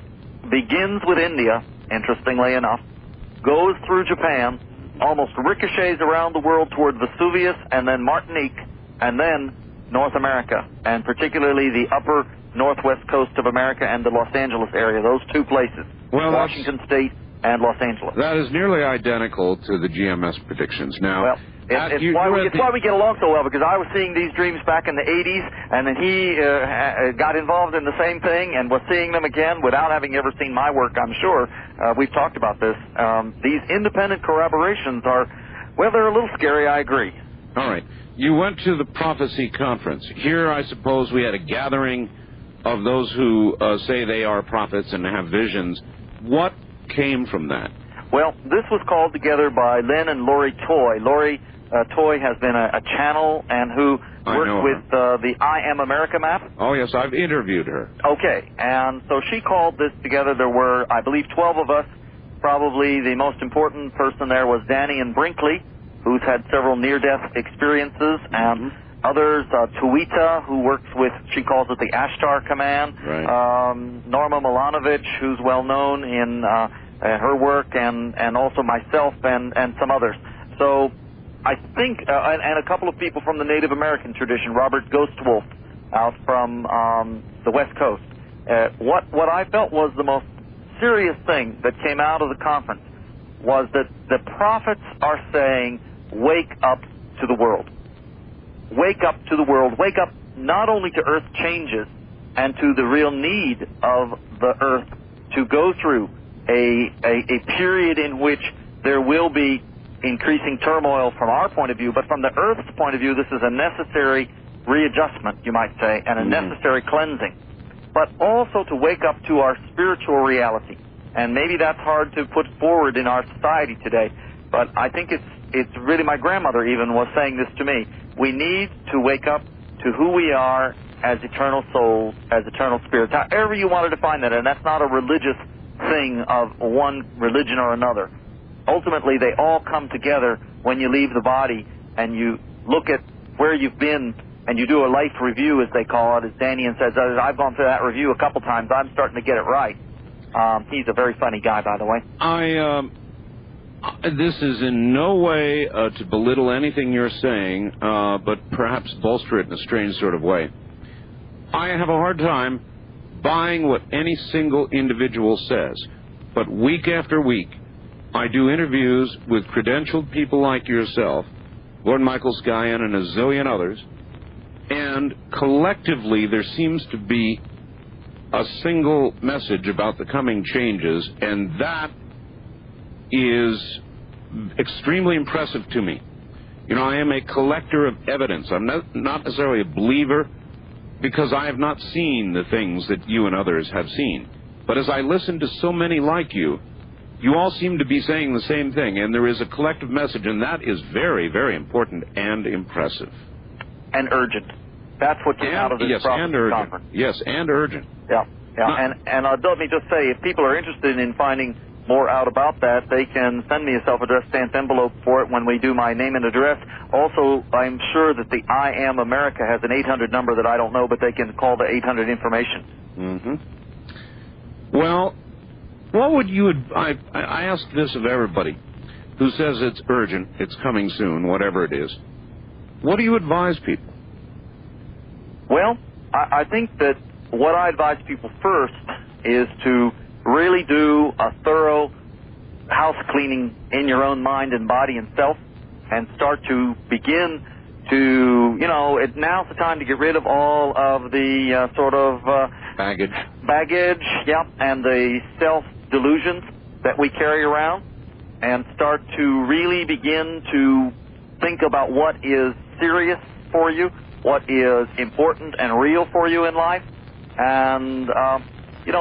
begins with India, interestingly enough, goes through Japan, almost ricochets around the world toward Vesuvius, and then Martinique, and then North America, and particularly the upper northwest coast of America and the Los Angeles area, those two places, Washington State and Los Angeles. That is nearly identical to the GMS predictions. Now, well, it's why we get along so well, because I was seeing these dreams back in the 80s, and then he got involved in the same thing and was seeing them again without having ever seen my work, I'm sure. We've talked about this. These independent corroborations are, well, they're a little scary, I agree. All right. You went to the Prophecy Conference. Here, I suppose, we had a gathering of those who say they are prophets and have visions. What came from that? Well, this was called together by Lynn and Lori Toy. Lori Toy has been a channel and who worked with the I Am America map. Oh, yes, I've interviewed her. Okay, and so she called this together. There were, I believe, 12 of us. Probably the most important person there was Danny and Brinkley, who's had several near-death experiences, and others, Tuita, who works with, she calls it the Ashtar Command, Norma Milanovic, who's well-known in her work, and also myself and some others. So I think, and a couple of people from the Native American tradition, Robert Ghostwolf out from the West Coast. What I felt was the most serious thing that came out of the conference was that the prophets are saying, wake up to the world. Wake up to the world. Wake up not only to earth changes and to the real need of the earth to go through a period in which there will be increasing turmoil from our point of view, but from the Earth's point of view, this is a necessary readjustment, you might say, and a necessary cleansing. But also to wake up to our spiritual reality. And maybe that's hard to put forward in our society today, but I think it's really, my grandmother even was saying this to me. We need to wake up to who we are as eternal souls, as eternal spirits, however you want to define that, and that's not a religious thing of one religion or another. Ultimately, they all come together when you leave the body and you look at where you've been and you do a life review, as they call it, as Danian says. I've gone through that review a couple times. I'm starting to get it right. He's a very funny guy, by the way. This is in no way to belittle anything you're saying, but perhaps bolster it in a strange sort of way. I have a hard time buying what any single individual says, but week after week, I do interviews with credentialed people like yourself, Lord Michael Skyen and a zillion others, and collectively there seems to be a single message about the coming changes, and that is extremely impressive to me. You know, I am a collector of evidence. I'm not necessarily a believer, because I have not seen the things that you and others have seen. But as I listen to so many like you, you all seem to be saying the same thing, and there is a collective message, and that is very, very important and impressive. And urgent. That's what came out of this conference. Yes, and urgent. Yeah. And let me just say, if people are interested in finding more out about that, they can send me a self-addressed stamped envelope for it when we do my name and address. Also, I'm sure that the I Am America has an 800 number that I don't know, but they can call the 800 information. Mm-hmm. Well, what would you... I ask this of everybody who says it's urgent, it's coming soon, whatever it is. What do you advise people? Well, I think that what I advise people first is to really do a thorough house cleaning in your own mind and body and self, and start to begin to, now's the time to get rid of all of the baggage, and the self-delusions that we carry around, and start to really begin to think about what is serious for you, what is important and real for you in life, and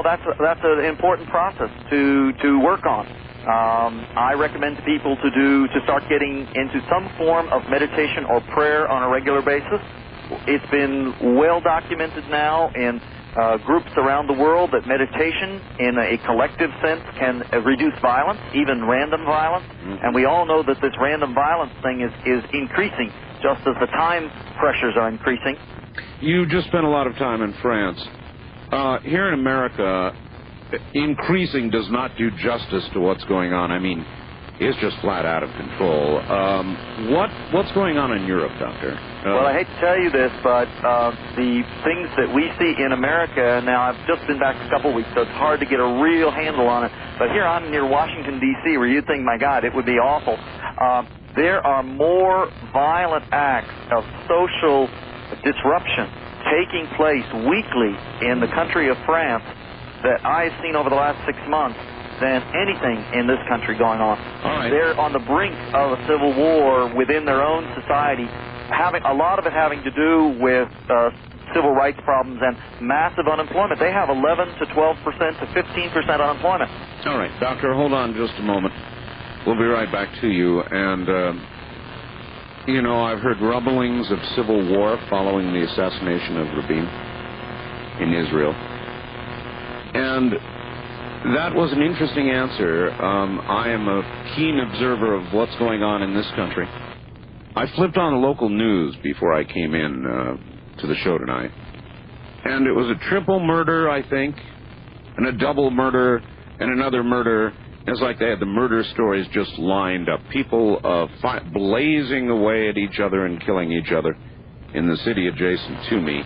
that's an important process to work on. I recommend to people to start getting into some form of meditation or prayer on a regular basis. It's been well documented now in groups around the world that meditation in a collective sense can reduce violence, even random violence. And we all know that this random violence thing is increasing just as the time pressures are increasing. You just spent a lot of time in France. Here in America, increasing does not do justice to what's going on. I mean, it's just flat out of control. What's going on in Europe, Doctor? Well, I hate to tell you this, but the things that we see in America, now I've just been back a couple weeks, so it's hard to get a real handle on it. But here I'm near Washington, D.C., where you'd think, my God, it would be awful. There are more violent acts of social disruption taking place weekly in the country of France that I've seen over the last 6 months than anything in this country going on. Right. They're on the brink of a civil war within their own society, having a lot of it having to do with civil rights problems and massive unemployment. They have 11 to 12% to 15% unemployment. All right, Doctor, hold on just a moment. We'll be right back to you. And, I've heard rumblings of civil war following the assassination of Rabin in Israel. And that was an interesting answer. I am a keen observer of what's going on in this country. I flipped on the local news before I came in to the show tonight. And it was a triple murder, I think, and a double murder, and another murder. It's like they had the murder stories just lined up. People blazing away at each other and killing each other in the city adjacent to me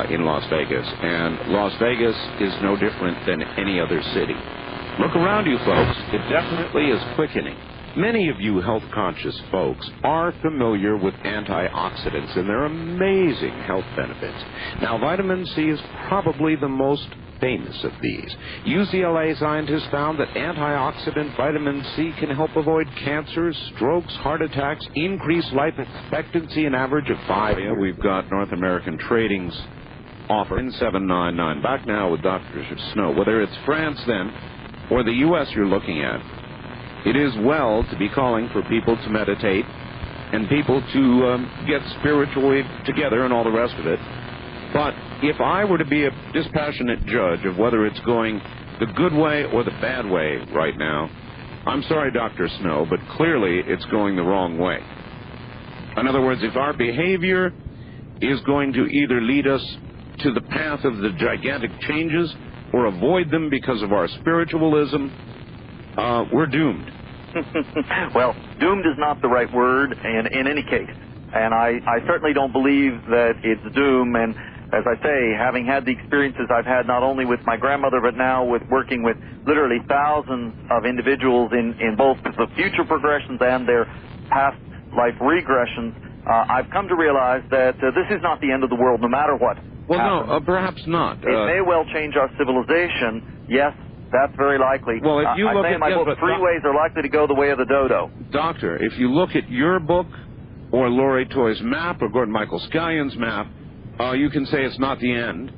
in Las Vegas. And Las Vegas is no different than any other city. Look around you, folks. It definitely is quickening. Many of you health-conscious folks are familiar with antioxidants and their amazing health benefits. Now, vitamin C is probably the most famous of these. UCLA scientists found that antioxidant vitamin C can help avoid cancers, strokes, heart attacks, increase life expectancy an average of 5 years. We've got North American Trading's offer in 799. Back now with Dr. Snow. Whether it's France then or the U.S. you're looking at, it is well to be calling for people to meditate and people to get spiritually together and all the rest of it. But if I were to be a dispassionate judge of whether it's going the good way or the bad way right now, I'm sorry, Dr. Snow, but clearly it's going the wrong way. In other words, if our behavior is going to either lead us to the path of the gigantic changes or avoid them because of our spiritualism, we're doomed. Well, doomed is not the right word in any case. And I certainly don't believe that it's doom. And as I say, having had the experiences I've had not only with my grandmother, but now with working with literally thousands of individuals in both the future progressions and their past life regressions, I've come to realize that this is not the end of the world, no matter what. Well, no, perhaps not. It may well change our civilization. Yes, that's very likely. Well, if you look I say in my book, three ways are likely to go the way of the dodo. Doctor, if you look at your book or Laurie Toy's map or Gordon Michael Scallion's map, you can say it's not the end.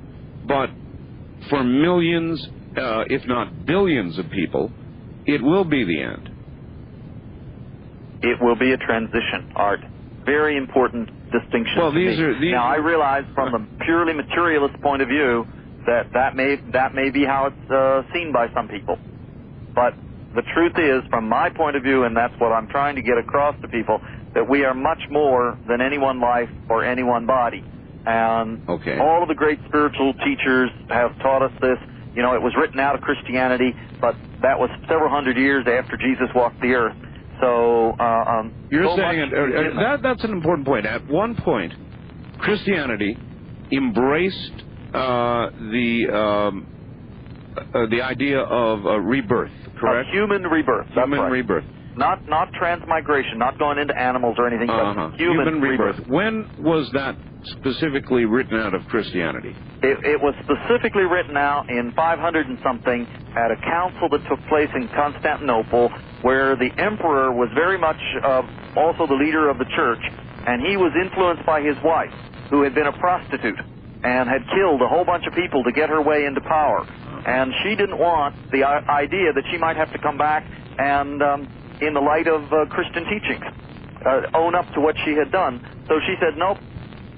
But for millions, if not billions of people, it will be the end. It will be a transition, Art. Very important distinction. Well, these now, I realize from a purely materialist point of view that may be how it's seen by some people. But the truth is, from my point of view, and that's what I'm trying to get across to people, that we are much more than any one life or any one body. And all of the great spiritual teachers have taught us this. You know, it was written out of Christianity, but that was several hundred years after Jesus walked the earth. So you're saying that's an important point. At one point, Christianity embraced the idea of rebirth, correct? Human rebirth. Human right. rebirth. Not transmigration, not going into animals or anything, but human rebirth. When was that specifically written out of Christianity? It was specifically written out in 500 and something at a council that took place in Constantinople, where the emperor was very much also the leader of the church, and he was influenced by his wife, who had been a prostitute and had killed a whole bunch of people to get her way into power. And she didn't want the idea that she might have to come back and, in the light of Christian teachings, own up to what she had done. So she said, nope,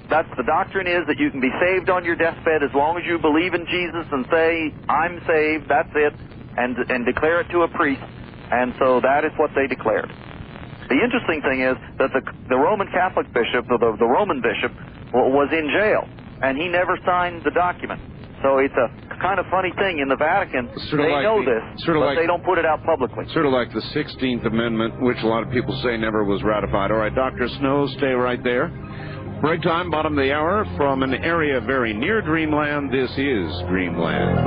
that's the doctrine is that you can be saved on your deathbed as long as you believe in Jesus and say, I'm saved, that's it, and declare it to a priest. And so that is what they declared. The interesting thing is that the Roman Catholic bishop, or the Roman bishop, was in jail, and he never signed the document. So it's a kind of funny thing. In the Vatican, they know this, but they don't put it out publicly. Sort of like the 16th Amendment, which a lot of people say never was ratified. All right, Dr. Snow, stay right there. Break time, bottom of the hour. From an area very near Dreamland, this is Dreamland.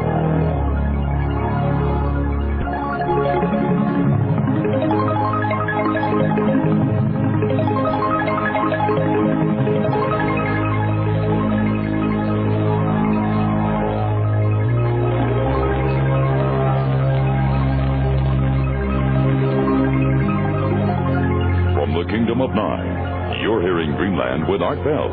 Kingdom of Nine. You're hearing Dreamland with Art Bell.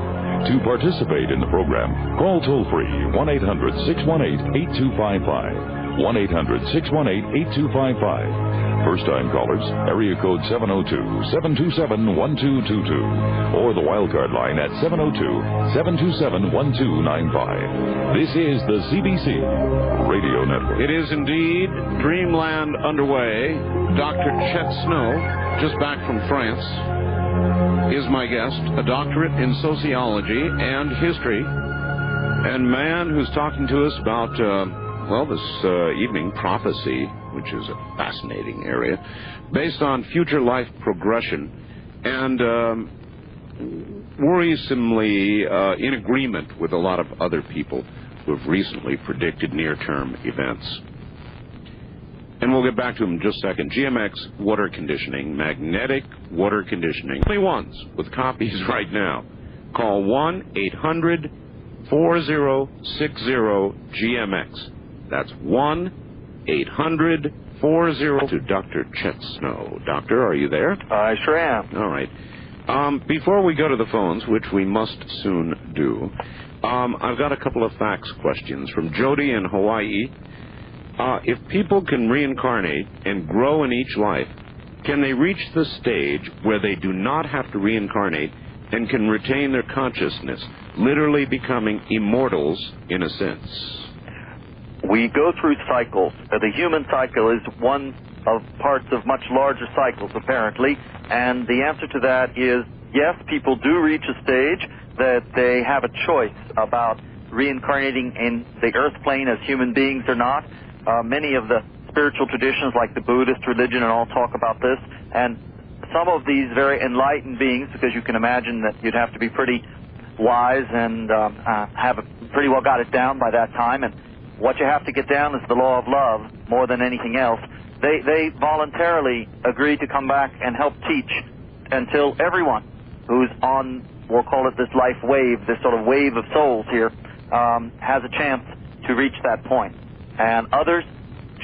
To participate in the program, call toll-free 1-800-618-8255. 1-800-618-8255. First-time callers, area code 702-727-1222. Or the wildcard line at 702-727-1295. This is the CBC Radio Network. It is indeed Dreamland underway. Dr. Chet Snow, just back from France, is my guest, a doctorate in sociology and history, and man who's talking to us about, this evening, prophecy, which is a fascinating area, based on future life progression, and worrisomely in agreement with a lot of other people who have recently predicted near-term events. And we'll get back to them in just a second. GMX water conditioning, magnetic water conditioning. Only ones with copies right now. Call 1-800-4060-GMX. That's 1-800-40 to Dr. Chet Snow. Doctor, are you there? I sure am. All right. Before we go to the phones, which we must soon do, I've got a couple of facts questions from Jody in Hawaii. If people can reincarnate and grow in each life, can they reach the stage where they do not have to reincarnate and can retain their consciousness, literally becoming immortals in a sense? We go through cycles. The human cycle is one of parts of much larger cycles, apparently, and the answer to that is yes, people do reach a stage that they have a choice about reincarnating in the earth plane as human beings or not. Many of the spiritual traditions, like the Buddhist religion and all, talk about this, and some of these very enlightened beings, because you can imagine that you'd have to be pretty wise and have pretty well got it down by that time, and what you have to get down is the law of love more than anything else. They voluntarily agree to come back and help teach until everyone who's on, we'll call it this life wave, this sort of wave of souls here, has a chance to reach that point. And others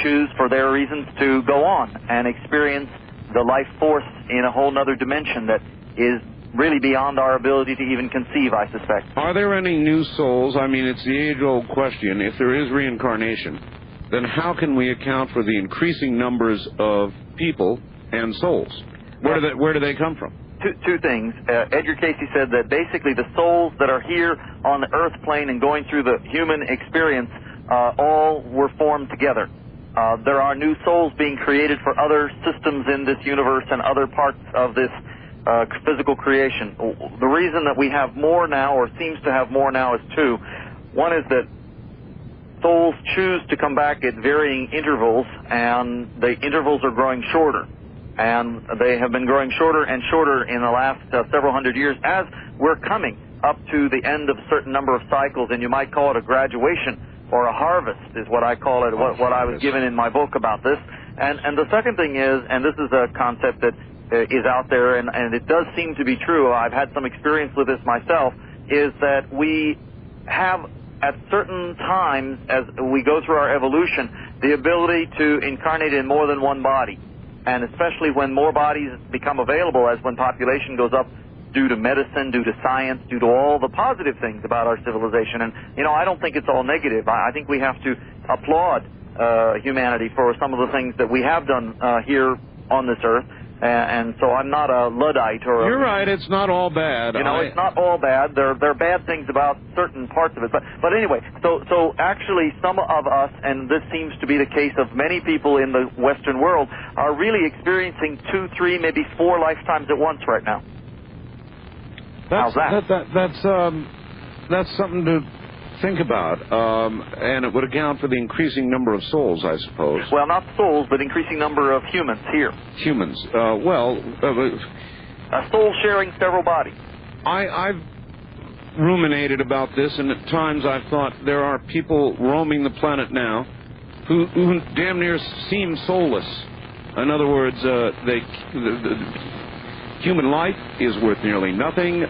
choose, for their reasons, to go on and experience the life force in a whole other dimension that is really beyond our ability to even conceive, I suspect. Are there any new souls? I mean, it's the age-old question. If there is reincarnation, then how can we account for the increasing numbers of people and souls? Where do they come from? Two things. Edgar Casey said that basically the souls that are here on the earth plane and going through the human experience all were formed together. There are new souls being created for other systems in this universe and other parts of this physical creation. The reason that we have more now, or seems to have more now, is two. One is that souls choose to come back at varying intervals, and the intervals are growing shorter. And they have been growing shorter and shorter in the last several hundred years as we're coming up to the end of a certain number of cycles, and you might call it a graduation or a harvest is what I call it, what I was given in my book about this. And the second thing is, and this is a concept that is out there, and it does seem to be true, I've had some experience with this myself, is that we have at certain times as we go through our evolution the ability to incarnate in more than one body. And especially when more bodies become available, as when population goes up due to medicine, due to science, due to all the positive things about our civilization. And, you know, I don't think it's all negative. I think we have to applaud humanity for some of the things that we have done here on this earth. And so I'm not a Luddite or You're right, it's not all bad. You know, it's not all bad. There are bad things about certain parts of it. But anyway, so actually some of us, and this seems to be the case of many people in the Western world, are really experiencing 2, 3, maybe 4 lifetimes at once right now. How's that? That's something to think about, and it would account for the increasing number of souls, I suppose. Well, not souls, but increasing number of humans here. Humans. A soul sharing several bodies. I've ruminated about this, and at times I've thought there are people roaming the planet now who damn near seem soulless. In other words, human life is worth nearly nothing.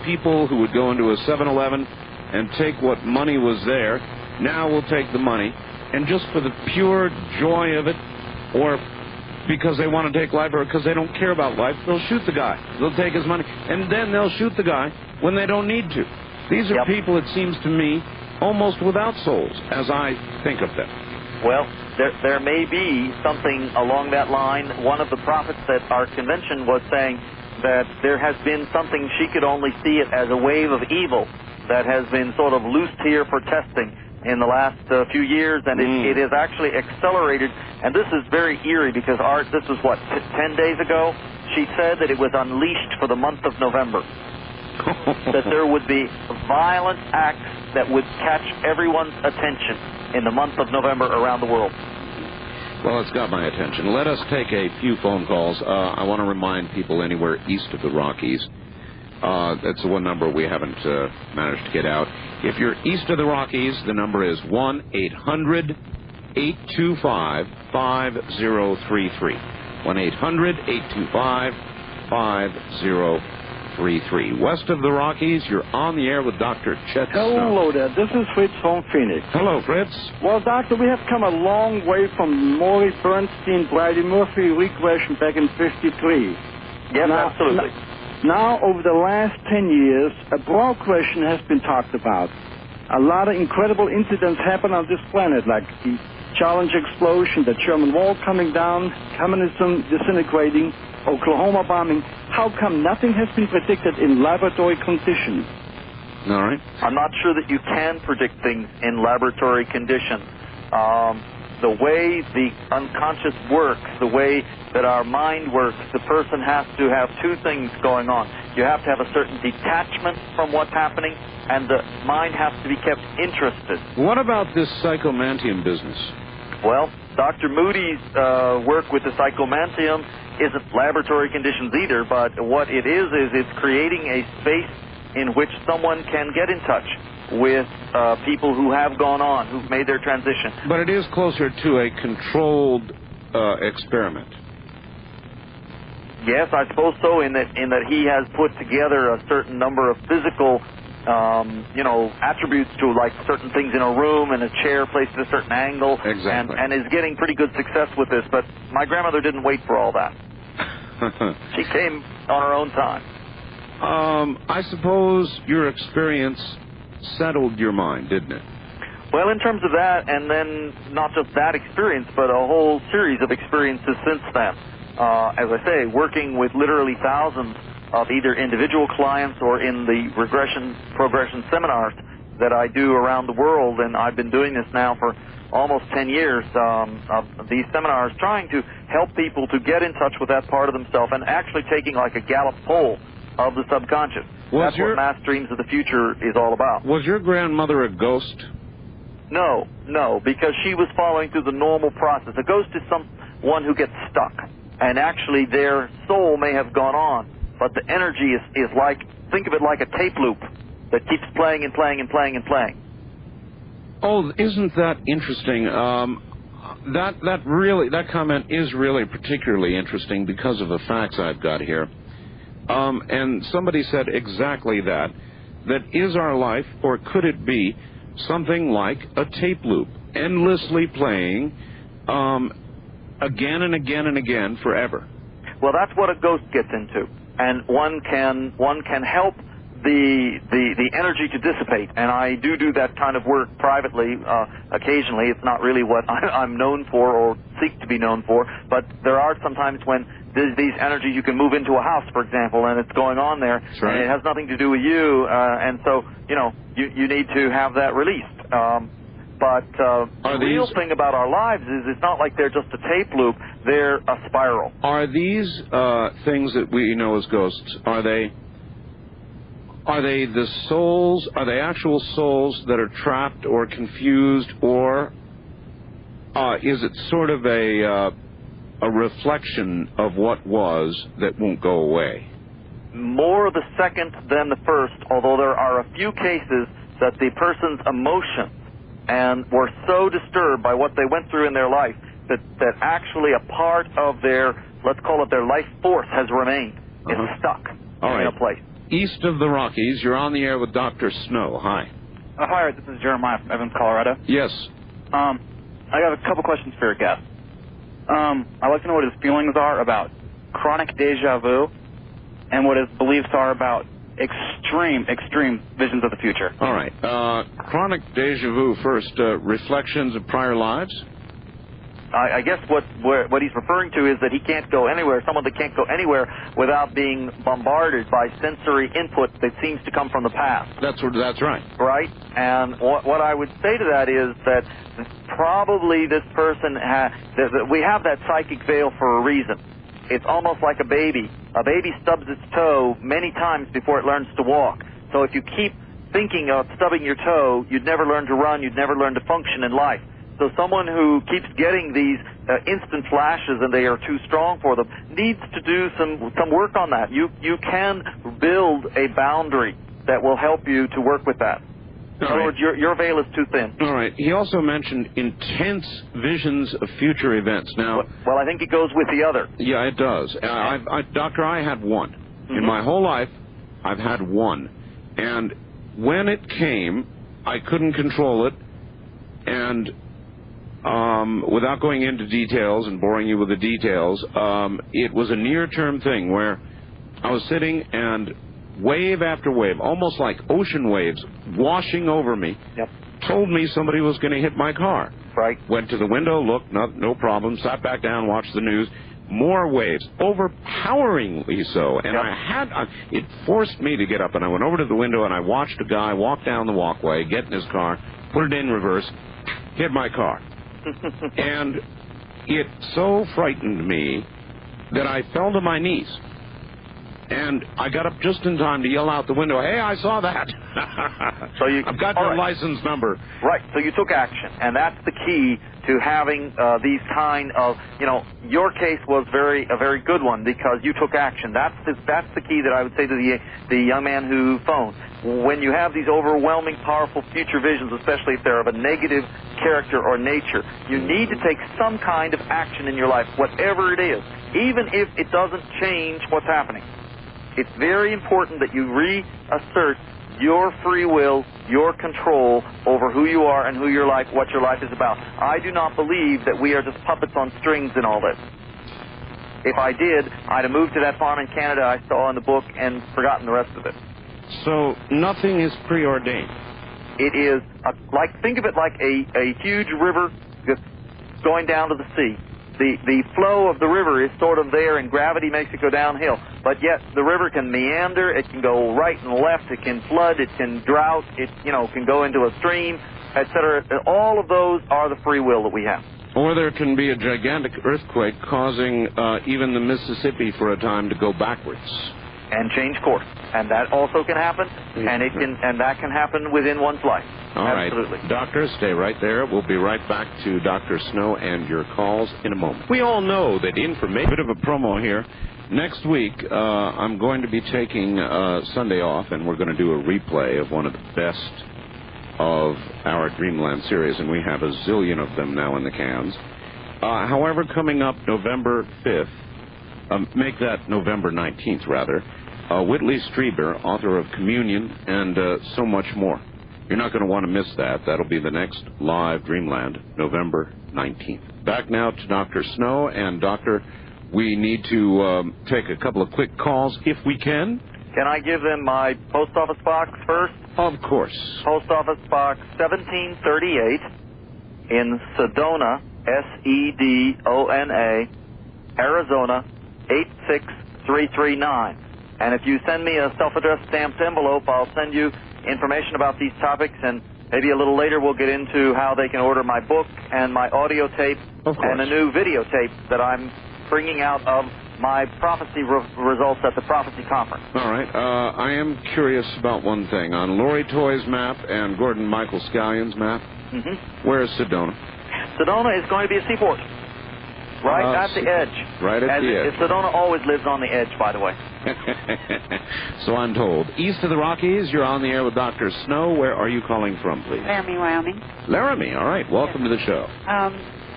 People who would go into a 7-Eleven and take what money was there, now will take the money, and just for the pure joy of it, or because they want to take life, or because they don't care about life, they'll shoot the guy. They'll take his money, and then they'll shoot the guy when they don't need to. These are people, it seems to me, almost without souls, as I think of them. Well, there may be something along that line. One of the prophets at our convention was saying that there has been something, she could only see it as a wave of evil that has been sort of loosed here for testing in the last few years, and it is actually accelerated. And this is very eerie because this was, 10 days ago? She said that it was unleashed for the month of November. That there would be violent acts that would catch everyone's attention in the month of November around the world. Well, it's got my attention. Let us take a few phone calls. I want to remind people anywhere east of the Rockies. That's the one number we haven't managed to get out. If you're east of the Rockies, the number is 1-800-825-5033. 1-800-825-5033. 833. West of the Rockies, you're on the air with Dr. Chet Snow. Hello there. This is Fritz from Phoenix. Hello, Fritz. Well, Doctor, we have come a long way from Maury Bernstein, Brady Murphy regression back in '53. Yes, absolutely. Now, over the last 10 years, a broad question has been talked about. A lot of incredible incidents happen on this planet, like the Challenge explosion, the German Wall coming down, communism disintegrating, Oklahoma bombing. How come nothing has been predicted in laboratory conditions? All right. I'm not sure that you can predict things in laboratory conditions. The way the unconscious works, the way that our mind works, the person has to have two things going on. You have to have a certain detachment from what's happening, and the mind has to be kept interested. What about this psychomantium business? Well, Dr. Moody's work with the psychomantium isn't laboratory conditions either, but what it is it's creating a space in which someone can get in touch with people who have gone on, who've made their transition. But it is closer to a controlled experiment. Yes, I suppose so, in that he has put together a certain number of physical attributes to, like, certain things in a room and a chair placed at a certain angle. Exactly. And is getting pretty good success with this. But my grandmother didn't wait for all that. She came on her own time. I suppose your experience settled your mind, didn't it? Well, in terms of that, and then not just that experience, but a whole series of experiences since then. As I say, working with literally thousands of either individual clients or in the progression seminars that I do around the world, and I've been doing this now for almost 10 years, of these seminars, trying to help people to get in touch with that part of themselves and actually taking like a Gallup poll of the subconscious. That's what Mass Dreams of the Future is all about. Was your grandmother a ghost? No, because she was following through the normal process. A ghost is someone who gets stuck, and actually their soul may have gone on, but the energy is like, think of it like a tape loop that keeps playing and playing and playing and playing. Oh, isn't that interesting? That comment is really particularly interesting because of the facts I've got here. And somebody said exactly that. That is our life, or could it be something like a tape loop, endlessly playing again and again and again forever? Well, that's what a ghost gets into, and one can help the energy to dissipate, and I do that kind of work privately occasionally. It's not really what I'm known for or seek to be known for, but there are sometimes when these energies, you can move into a house, for example, and it's going on there, and it has nothing to do with you, and so, you need to have that released. But the real thing about our lives is it's not like they're just a tape loop, they're a spiral. Are these things that we know as ghosts, are they the souls, are they actual souls that are trapped or confused, or is it sort of a reflection of what was that won't go away? More the second than the first, although there are a few cases that the person's emotions and were so disturbed by what they went through in their life that actually a part of their, let's call it their life force, has remained. It's stuck in a place. East of the Rockies, you're on the air with Dr. Snow. Hi. Hi, this is Jeremiah from Evans, Colorado. Yes. I got a couple questions for your guest. I'd like to know what his feelings are about chronic deja vu and what his beliefs are about extreme visions of the future. All right. Chronic deja vu first. Reflections of prior lives? I guess what he's referring to is that he can't go anywhere, someone that can't go anywhere without being bombarded by sensory input that seems to come from the past. That's right. Right? And what I would say to that is that probably this person we have that psychic veil for a reason. It's almost like a baby. A baby stubs its toe many times before it learns to walk. So if you keep thinking of stubbing your toe, you'd never learn to run, you'd never learn to function in life. So someone who keeps getting these instant flashes and they are too strong for them needs to do some work on that. You can build a boundary that will help you to work with that. In other words, your veil is too thin. All right. He also mentioned intense visions of future events. Now, well, I think it goes with the other. Yeah, it does. Doctor, I had one. In my whole life, I've had one. And when it came, I couldn't control it. And without going into details and boring you with the details, it was a near-term thing where I was sitting and wave after wave, almost like ocean waves, washing over me, told me somebody was going to hit my car. Right. Went to the window, looked, no problem, sat back down, watched the news. More waves, overpoweringly so. And it forced me to get up, and I went over to the window, and I watched a guy walk down the walkway, get in his car, put it in reverse, hit my car. And it so frightened me that I fell to my knees. And I got up just in time to yell out the window, "Hey, I saw that." So I've got your license number. Right. So you took action, and that's the key to having these kind of, your case was a very good one because you took action. That's the key that I would say to the young man who phoned. When you have these overwhelming, powerful future visions, especially if they're of a negative character or nature, you need to take some kind of action in your life, whatever it is, even if it doesn't change what's happening. It's very important that you reassert your free will, your control over who you are and what your life is about. I do not believe that we are just puppets on strings in all this. If I did, I'd have moved to that farm in Canada I saw in the book and forgotten the rest of it. So nothing is preordained. It is think of it like a huge river just going down to the sea. The flow of the river is sort of there, and gravity makes it go downhill. But yet the river can meander, it can go right and left, it can flood, it can drought, it can go into a stream, etc. All of those are the free will that we have. Or there can be a gigantic earthquake causing even the Mississippi for a time to go backwards. And change course. And that also can happen, and that can happen within one's life. All Absolutely. right. Doctor, stay right there. We'll be right back to Dr. Snow and your calls in a moment. We all know that information... Bit of a promo here. Next week, I'm going to be taking Sunday off, and we're going to do a replay of one of the best of our Dreamland series, and we have a zillion of them now in the cans. However, coming up November 5th, make that November 19th, rather, Whitley Strieber, author of Communion, and so much more. You're not going to want to miss that. That'll be the next live Dreamland, November 19th. Back now to Dr. Snow. And, Doctor, we need to take a couple of quick calls, if we can. Can I give them my post office box first? Of course. Post office box 1738 in Sedona, Sedona, Arizona, 86339. And if you send me a self-addressed stamped envelope, I'll send you information about these topics, and maybe a little later we'll get into how they can order my book and my audio tape and a new videotape that I'm bringing out of my prophecy results at the Prophecy Conference. All right. I am curious about one thing. On Lori Toy's map and Gordon Michael Scallion's map, where is Sedona? Sedona is going to be a seaport. Right at the edge. Right at the edge. Sedona always lives on the edge, by the way. So I'm told. East of the Rockies, you're on the air with Dr. Snow. Where are you calling from, please? Laramie, Wyoming. Laramie, all right. Welcome to the show.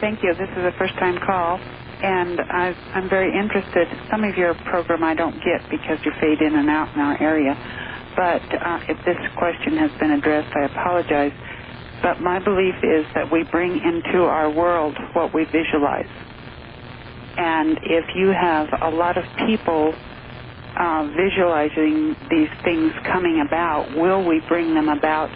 Thank you. This is a first-time call, and I'm very interested. Some of your program I don't get because you fade in and out in our area. But if this question has been addressed, I apologize. But my belief is that we bring into our world what we visualize. And if you have a lot of people visualizing these things coming about, will we bring them about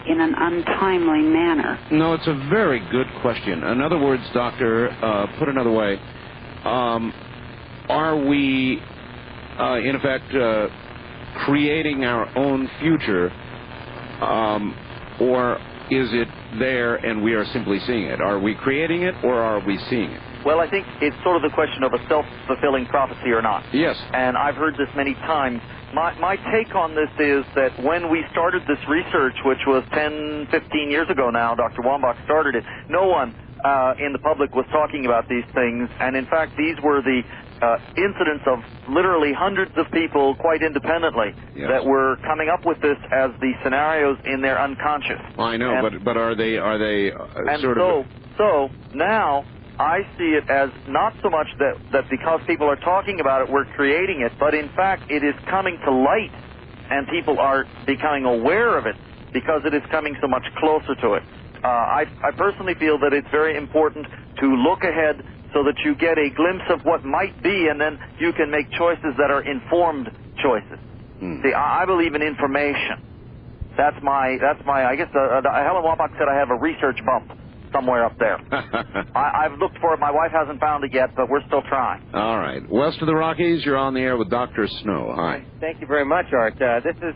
in an untimely manner? No, it's a very good question. In other words, Doctor, put another way, are we, in effect, creating our own future, or is it there and we are simply seeing it? Are we creating it, or are we seeing it? Well, I think it's sort of the question of a self-fulfilling prophecy or not. Yes. And I've heard this many times. My take on this is that when we started this research, which was 10, 15 years ago now, Dr. Wambach started it, no one in the public was talking about these things. And, in fact, these were the incidents of literally hundreds of people quite independently that were coming up with this as the scenarios in their unconscious. I know, but are they and sort of... So now... I see it as not so much that because people are talking about it, we're creating it, but in fact it is coming to light, and people are becoming aware of it because it is coming so much closer to it. I personally feel that it's very important to look ahead so that you get a glimpse of what might be, and then you can make choices that are informed choices. See, I believe in information. That's my. I guess Helen Wambach said I have a research bump somewhere up there. I've looked for it. My wife hasn't found it yet, but we're still trying. All right. West of the Rockies, you're on the air with Dr. Snow. Hi. Thank you very much, Art. This is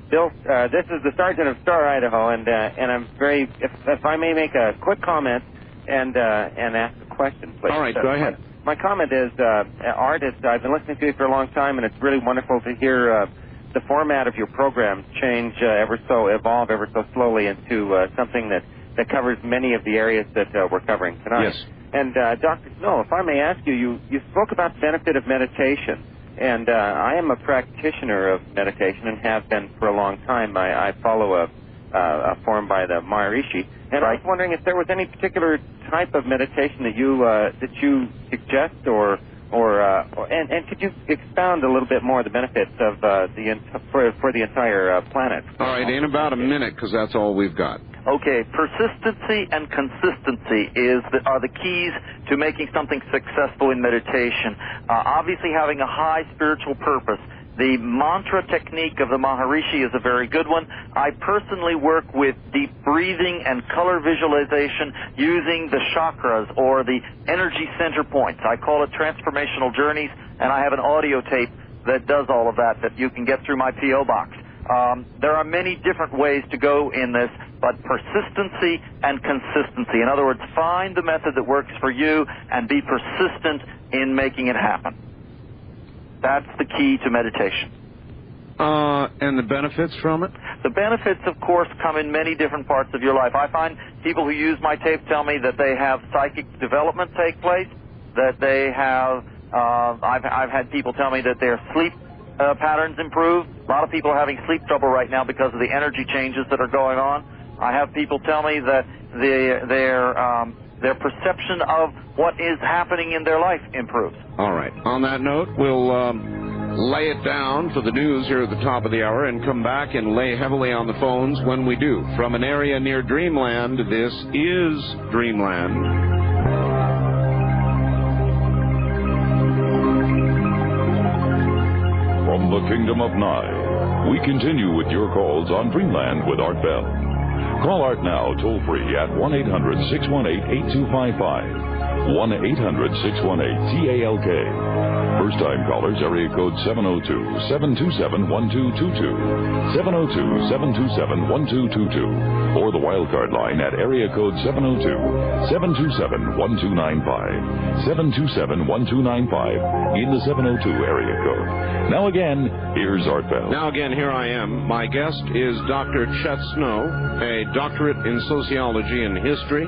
Bill. This is the Sergeant of Star, Idaho, and I'm very. If I may make a quick comment and ask a question, please. All right. Go ahead. My comment is, Art. I've been listening to you for a long time, and it's really wonderful to hear the format of your program change evolve ever so slowly into something that covers many of the areas that we're covering tonight. Yes. And Dr. Snow, if I may ask you, you spoke about the benefit of meditation, and I am a practitioner of meditation and have been for a long time. I follow a form by the Maharishi, and I was wondering if there was any particular type of meditation that you suggest, and could you expound a little bit more the benefits of for the entire planet? All right, in about a minute, because that's all we've got. Okay, persistency and consistency are the keys to making something successful in meditation. Obviously, having a high spiritual purpose. The mantra technique of the Maharishi is a very good one. I personally work with deep breathing and color visualization using the chakras or the energy center points. I call it transformational journeys, and I have an audio tape that does all of that you can get through my P.O. box. There are many different ways to go in this, but persistency and consistency. In other words, find the method that works for you and be persistent in making it happen. That's the key to meditation. And the benefits from it? The benefits, of course, come in many different parts of your life. I find people who use my tape tell me that they have psychic development take place, that they have, I've had people tell me that their sleep patterns improve. A lot of people are having sleep trouble right now because of the energy changes that are going on. I have people tell me that their perception of what is happening in their life improves. All right. On that note, we'll lay it down for the news here at the top of the hour and come back and lay heavily on the phones when we do. From an area near Dreamland, this is Dreamland. From the Kingdom of Nye, we continue with your calls on Dreamland with Art Bell. Call Art now, toll-free at 1-800-618-8255. 1-800-618-TALK. First-time callers, area code 702-727-1222. 702-727-1222. Or the wildcard line at area code 702-727-1295. 727-1295 in the 702 area code. Now again, here's Art Bell. Now again, here I am. My guest is Dr. Chet Snow, a doctorate in sociology and history.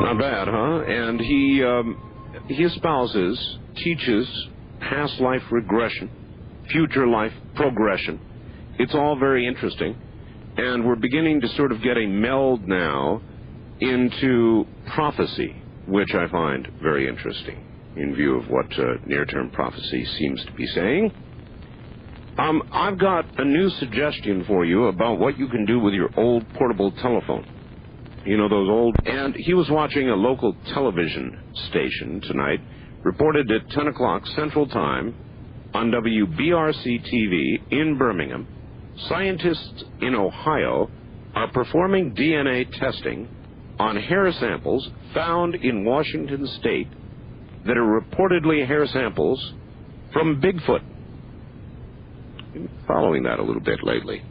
Not bad, huh? And he espouses, teaches past life regression, future life progression. It's all very interesting. And we're beginning to sort of get a meld now into prophecy, which I find very interesting in view of what near-term prophecy seems to be saying. I've got a new suggestion for you about what you can do with your old portable telephone. You know, those old... And he was watching a local television station tonight, reported at 10 o'clock Central Time on WBRC-TV in Birmingham. Scientists in Ohio are performing DNA testing on hair samples found in Washington State that are reportedly hair samples from Bigfoot. Been following that a little bit lately.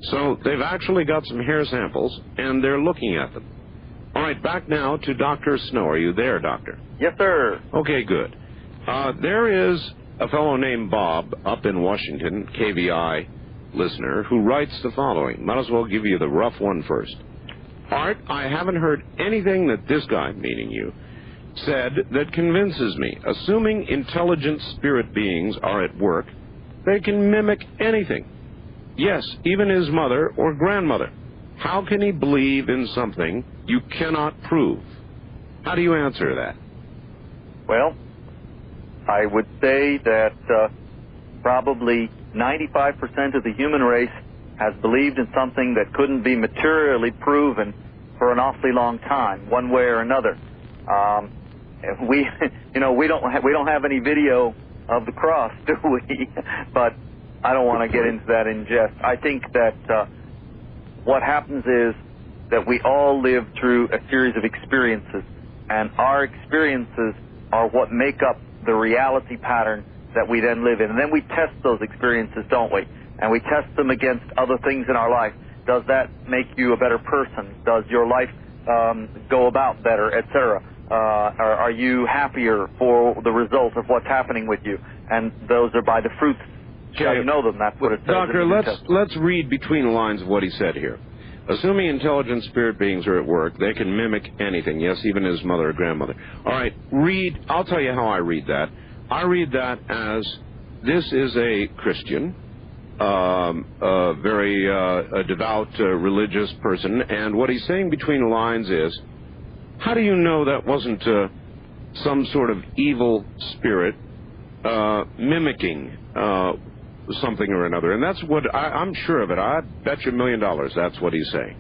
So they've actually got some hair samples, and they're looking at them. All right, back now to Dr. Snow. Are you there, Doctor? Yes, sir. Okay, good. There is a fellow named Bob up in Washington, KVI listener, who writes the following. Might as well give you the rough one first. Art, I haven't heard anything that this guy, meaning you, said that convinces me. Assuming intelligent spirit beings are at work, they can mimic anything. Yes, even his mother or grandmother. How can he believe in something you cannot prove? How do you answer that? Well, I would say that probably 95% of the human race has believed in something that couldn't be materially proven for an awfully long time, one way or another. We don't have any video of the cross, do we? But I don't want to get into that in jest. I think that what happens is that we all live through a series of experiences, and our experiences are what make up the reality pattern that we then live in. And then we test those experiences, don't we? And we test them against other things in our life. Does that make you a better person? Does your life go about better, etc.? Are you happier for the result of what's happening with you? And those are by the fruits. Shall you know them? That's what it says. Doctor, let's read between the lines of what he said here. Assuming intelligent spirit beings are at work, they can mimic anything. Yes, even his mother or grandmother. All right, I'll tell you how I read that. I read that as this is a Christian, a very devout, religious person, and what he's saying between the lines is, how do you know that wasn't some sort of evil spirit mimicking something or another? And that's what I'm sure of it. I bet you $1 million that's what he's saying.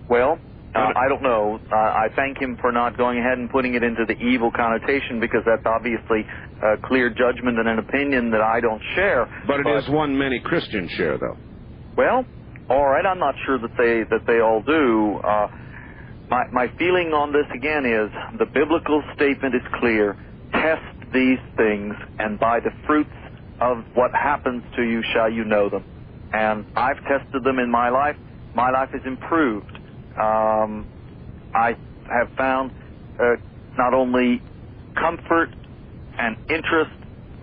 Well, I don't know. I thank him for not going ahead and putting it into the evil connotation, because that's obviously a clear judgment and an opinion that I don't share. But it is one many Christians share, though. Well, all right. I'm not sure that they all do. My feeling on this again is the biblical statement is clear. Test these things, and by the fruits of what happens to you shall you know them. And I've tested them in my life. My life has improved. I have found not only comfort and interest,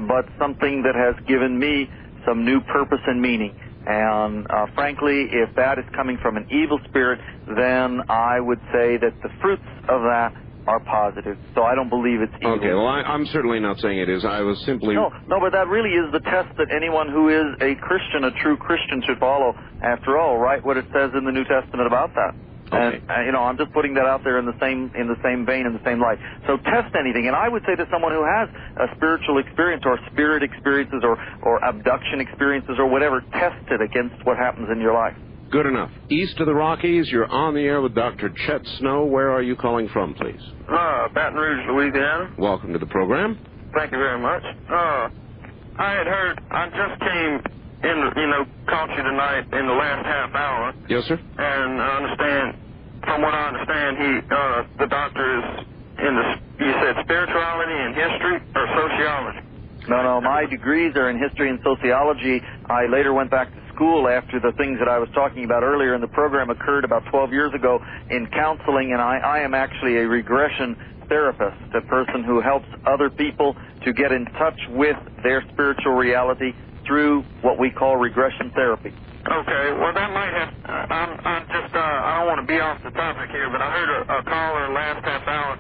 but something that has given me some new purpose and meaning. And frankly, if that is coming from an evil spirit, then I would say that the fruits of that are positive. So I don't believe it's evil. Okay, well, I'm certainly not saying it is. I was simply... No, but that really is the test that anyone who is a Christian, a true Christian, should follow, after all, right? What it says in the New Testament about that. Okay. And, I'm just putting that out there in the same vein, in the same light. So test anything. And I would say to someone who has a spiritual experience or spirit experiences or abduction experiences or whatever, test it against what happens in your life. Good enough. East of the Rockies, you're on the air with Dr. Chet Snow. Where are you calling from, please? Baton Rouge, Louisiana. Welcome to the program. Thank you very much. I had heard, I just came in, caught you tonight in the last half hour. Yes, sir. And I understand, from what I understand, the doctor is in you said spirituality and history or sociology? No, my degrees are in history and sociology. I later went back to school after the things that I was talking about earlier in the program occurred about 12 years ago in counseling, and I am actually a regression therapist, a person who helps other people to get in touch with their spiritual reality through what we call regression therapy. Okay, well that might have, I don't want to be off the topic here, but I heard a caller last half hour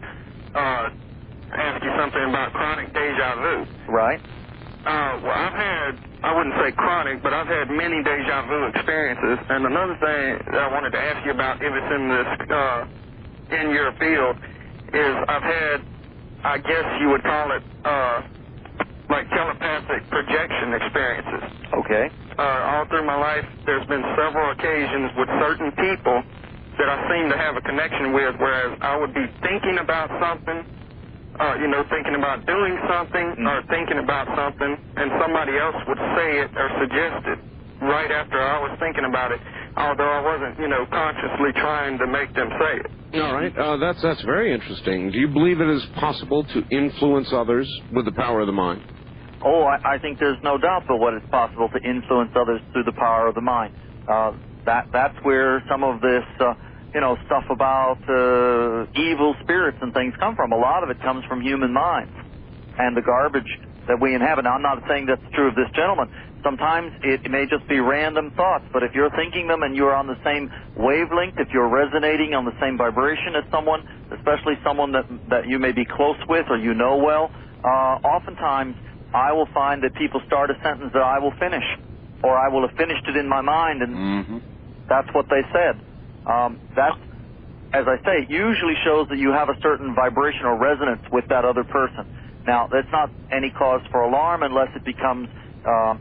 ask you something about chronic deja vu. Right. Well, I wouldn't say chronic, but I've had many deja vu experiences. And another thing that I wanted to ask you about, if it's in this, in your field, is I've had, I guess you would call it, like telepathic projection experiences. Okay. All through my life, there's been several occasions with certain people that I seem to have a connection with, whereas I would be thinking about something, thinking about doing something or thinking about something, and somebody else would say it or suggest it right after I was thinking about it, although I wasn't, consciously trying to make them say it. All right. That's very interesting. Do you believe it is possible to influence others with the power of the mind? Oh, I think there's no doubt but what it's possible to influence others through the power of the mind. That's where some of this, stuff about evil spirits and things come from. A lot of it comes from human minds and the garbage that we inhabit. Now, I'm not saying that's true of this gentleman. Sometimes it may just be random thoughts, but if you're thinking them and you're on the same wavelength, if you're resonating on the same vibration as someone, especially someone that you may be close with or you know well, oftentimes I will find that people start a sentence that I will finish, or I will have finished it in my mind, and that's what they said. as I say, usually shows that you have a certain vibrational resonance with that other person. Now, that's not any cause for alarm unless it becomes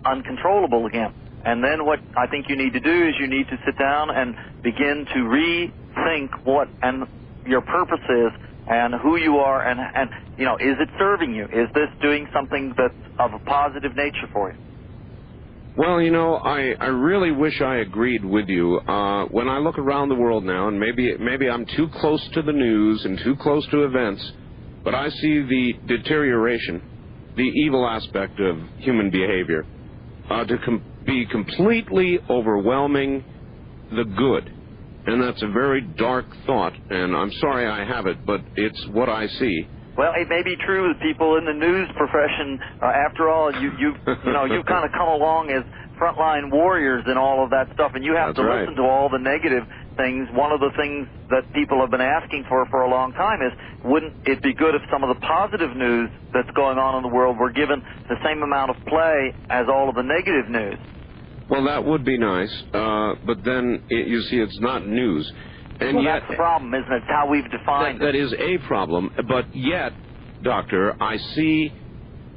uncontrollable again. And then what I think you need to do is you need to sit down and begin to rethink what and your purpose is and who you are and you know, is it serving you? Is this doing something that's of a positive nature for you? Well, you know, I really wish I agreed with you. When I look around the world now, and maybe I'm too close to the news and too close to events, but I see the deterioration, the evil aspect of human behavior, to be completely overwhelming the good. And that's a very dark thought, and I'm sorry I have it, but it's what I see. Well, it may be true that people in the news profession, after all, you've kind of come along as frontline warriors and all of that stuff, and you have to listen to all the negative things. One of the things that people have been asking for a long time is, wouldn't it be good if some of the positive news that's going on in the world were given the same amount of play as all of the negative news? Well, that would be nice, but then, you see, it's not news. And well, yet, that's the problem, isn't it? It's how we've defined it. That is a problem, but yet, Doctor, I see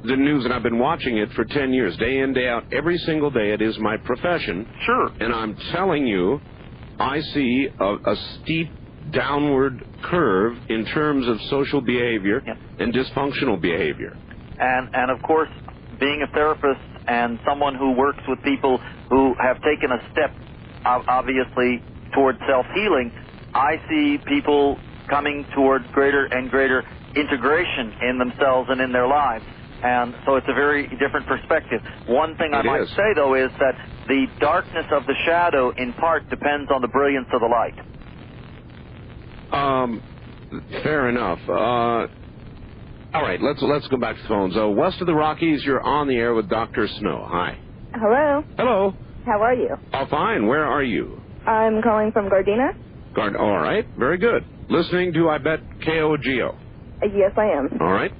the news, and I've been watching it for 10 years, day in, day out, every single day. It is my profession. Sure. And I'm telling you, I see a steep downward curve in terms of social behavior and dysfunctional behavior. And of course, being a therapist and someone who works with people who have taken a step, obviously, toward self-healing, I see people coming towards greater and greater integration in themselves and in their lives. And so it's a very different perspective. One thing I might say, though, is that the darkness of the shadow, in part, depends on the brilliance of the light. Fair enough. All right, let's go back to the phones. West of the Rockies, you're on the air with Dr. Snow. Hi. Hello. Hello. How are you? Oh, fine. Where are you? I'm calling from Gardena. All right. Very good. Listening to, I bet, KOGO. Yes, I am. All right.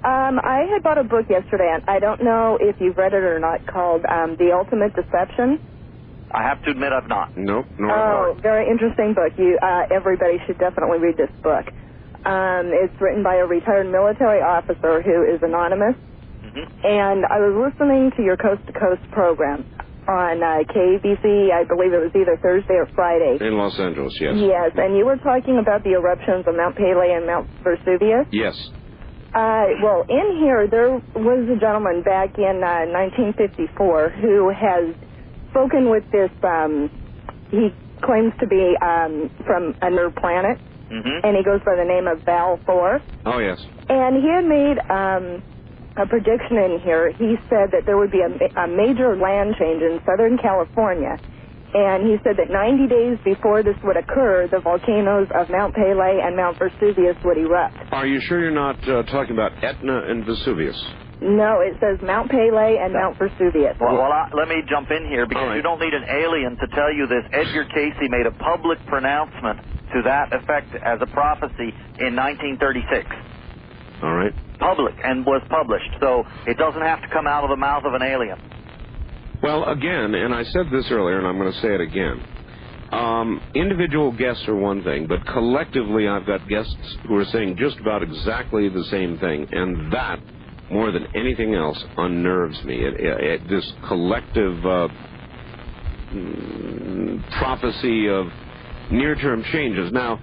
I had bought a book yesterday, and I don't know if you've read it or not, called The Ultimate Deception. I have to admit I've not. Nope. No. Oh, very interesting book. Everybody should definitely read this book. It's written by a retired military officer who is anonymous. Mm-hmm. And I was listening to your Coast to Coast program on KBC. I believe it was either Thursday or Friday. In Los Angeles, yes. Yes, and you were talking about the eruptions of Mount Pelée and Mount Vesuvius. Yes. Well, in here, there was a gentleman back in 1954 who has spoken with this, he claims to be from another planet, and he goes by the name of Val Thor. Oh, yes. And he had made a prediction in here. He said that there would be a major land change in Southern California, and he said that 90 days before this would occur, the volcanoes of Mount Pelée and Mount Vesuvius would erupt. Are you sure you're not talking about Etna and Vesuvius? No, it says Mount Pelée and Mount Vesuvius. Well, let me jump in here, because you don't need an alien to tell you this. Edgar Cayce made a public pronouncement to that effect as a prophecy in 1936. All right. Public, and was published, so it doesn't have to come out of the mouth of an alien. Well, again, and I said this earlier, and I'm going to say it again, individual guests are one thing, but collectively I've got guests who are saying just about exactly the same thing, and that, more than anything else, unnerves me. This collective prophecy of near-term changes. Now,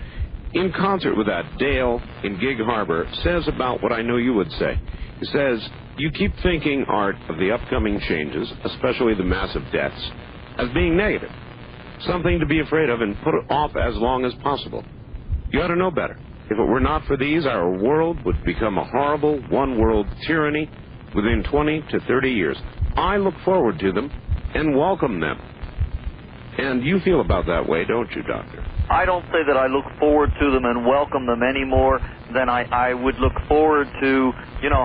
in concert with that, Dale in Gig Harbor says about what I know you would say. He says, you keep thinking, Art, of the upcoming changes, especially the massive deaths, as being negative, something to be afraid of and put it off as long as possible. You ought to know better. If it were not for these, our world would become a horrible one-world tyranny within 20 to 30 years. I look forward to them and welcome them. And you feel about that way, don't you, Doctor? I don't say that I look forward to them and welcome them any more than I would look forward to,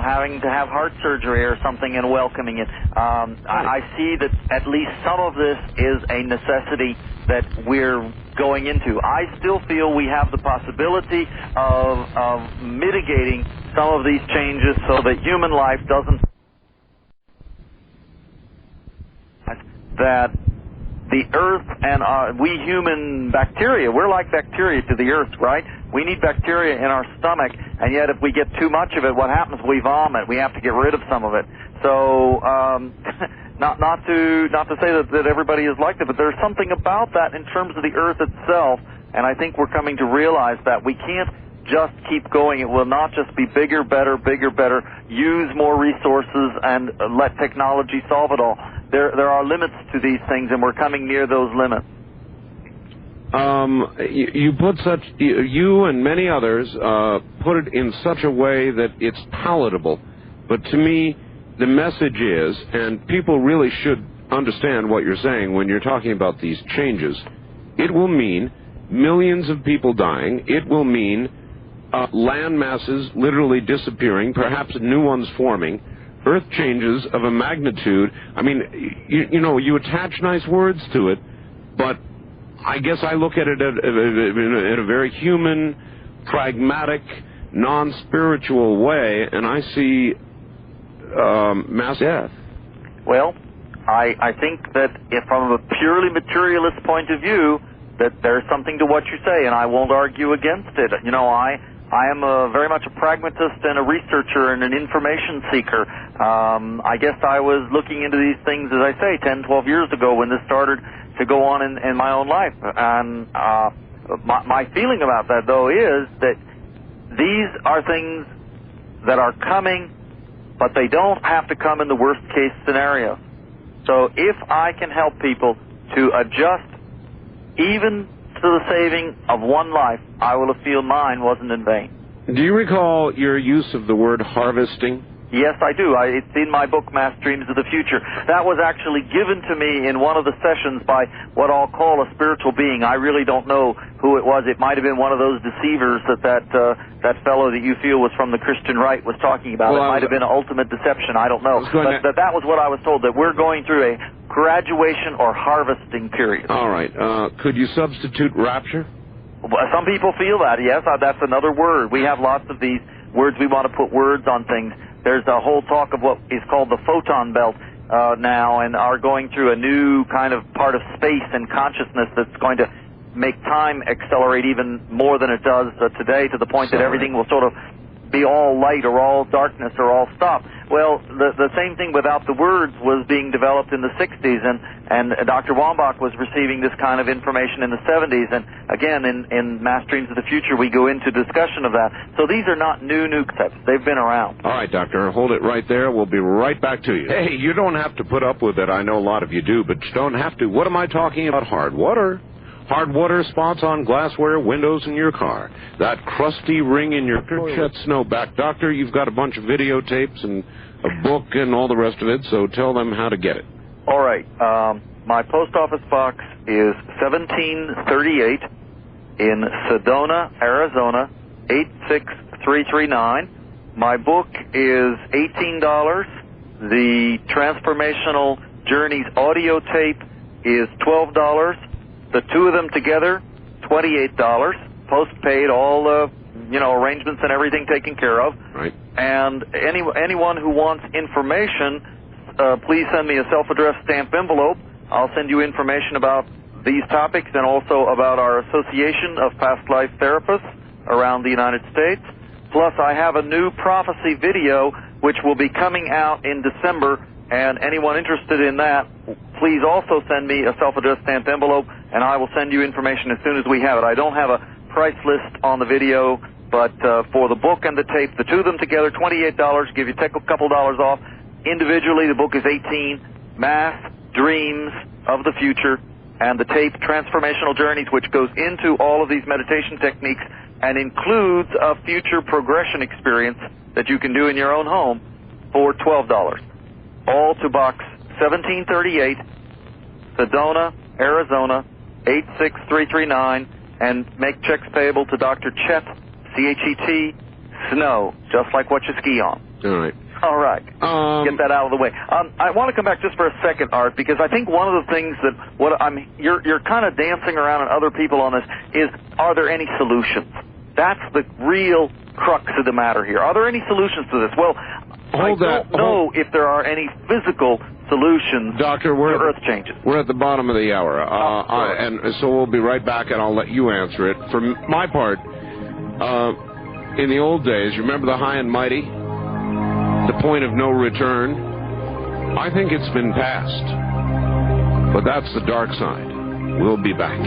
having to have heart surgery or something and welcoming it. I see that at least some of this is a necessity that we're going into. I still feel we have the possibility of mitigating some of these changes so that human life doesn't... that the Earth and we human bacteria, we're like bacteria to the Earth, right? We need bacteria in our stomach, and yet if we get too much of it, what happens? We vomit. We have to get rid of some of it. So, not to say that everybody is like that, but there's something about that in terms of the Earth itself, and I think we're coming to realize that we can't just keep going. It will not just be bigger, better, use more resources and let technology solve it all. There are limits to these things, and we're coming near those limits. You and many others put it in such a way that it's palatable. But to me, the message is, and people really should understand what you're saying when you're talking about these changes, it will mean millions of people dying. It will mean land masses literally disappearing, perhaps new ones forming, earth changes of a magnitude. I mean, you attach nice words to it, but I guess I look at it in a very human, pragmatic, non-spiritual way, and I see mass death. Well, I think that if from a purely materialist point of view, that there's something to what you say, and I won't argue against it. I am very much a pragmatist and a researcher and an information seeker. I guess I was looking into these things, as I say, 10, 12 years ago when this started to go on in my own life. And my feeling about that, though, is that these are things that are coming, but they don't have to come in the worst-case scenario. So if I can help people to adjust even to the saving of one life, I will feel mine wasn't in vain. Do you recall your use of the word harvesting? Yes, I do. It's in my book, Mass Dreams of the Future. That was actually given to me in one of the sessions by what I'll call a spiritual being. I really don't know who it was. It might have been one of those deceivers that fellow that you feel was from the Christian right was talking about. Well, it might have been an ultimate deception. I don't know. But that was what I was told, that we're going through a graduation or harvesting period. All right. Could you substitute rapture? Well, some people feel that, yes. That's another word. We have lots of these words. We want to put words on things. There's a whole talk of what is called the photon belt now, and are going through a new kind of part of space and consciousness that's going to make time accelerate even more than it does today, to the point that everything will sort of be all light or all darkness or all stop. Well, the same thing without the words was being developed in the 60s, and Dr. Wambach was receiving this kind of information in the 70s, and again, in Mass Dreams of the Future, we go into discussion of that. So these are not new concepts. They've been around. All right, Doctor, hold it right there. We'll be right back to you. Hey, you don't have to put up with it. I know a lot of you do, but you don't have to. What am I talking about? Hard water. Hard water spots on glassware, windows in your car. That crusty ring in your Chet Snow back. Doctor, you've got a bunch of videotapes and a book and all the rest of it, so tell them how to get it. All right. My post office box is 1738 in Sedona, Arizona, 86339. My book is $18. The Transformational Journeys audio tape is $12. The two of them together, $28. Post-paid, all arrangements and everything taken care of. Right. And anyone who wants information, please send me a self-addressed stamped envelope. I'll send you information about these topics and also about our Association of Past Life Therapists around the United States. Plus, I have a new prophecy video which will be coming out in December, and anyone interested in that, please also send me a self-addressed stamped envelope, and I will send you information as soon as we have it. I don't have a price list on the video, but for the book and the tape, the two of them together, $28, give you a couple dollars off. Individually, the book is $18. Mass Dreams of the Future, and the tape Transformational Journeys, which goes into all of these meditation techniques and includes a future progression experience that you can do in your own home for $12. All to box 1738, Sedona, Arizona, 86339, and make checks payable to Dr. Chet, C-H-E-T, Snow, just like what you ski on. All right. All right. Get that out of the way. I want to come back just for a second, Art, because I think one of the things that you're kind of dancing around and other people on this is, are there any solutions? That's the real crux of the matter here. Are there any solutions to this? Well, I don't know if there are any physical solutions Doctor, to Earth changes. We're at the bottom of the hour, and so we'll be right back, and I'll let you answer it. For my part, in the old days, you remember the high and mighty? The point of no return? I think it's been passed. But that's the dark side. We'll be back.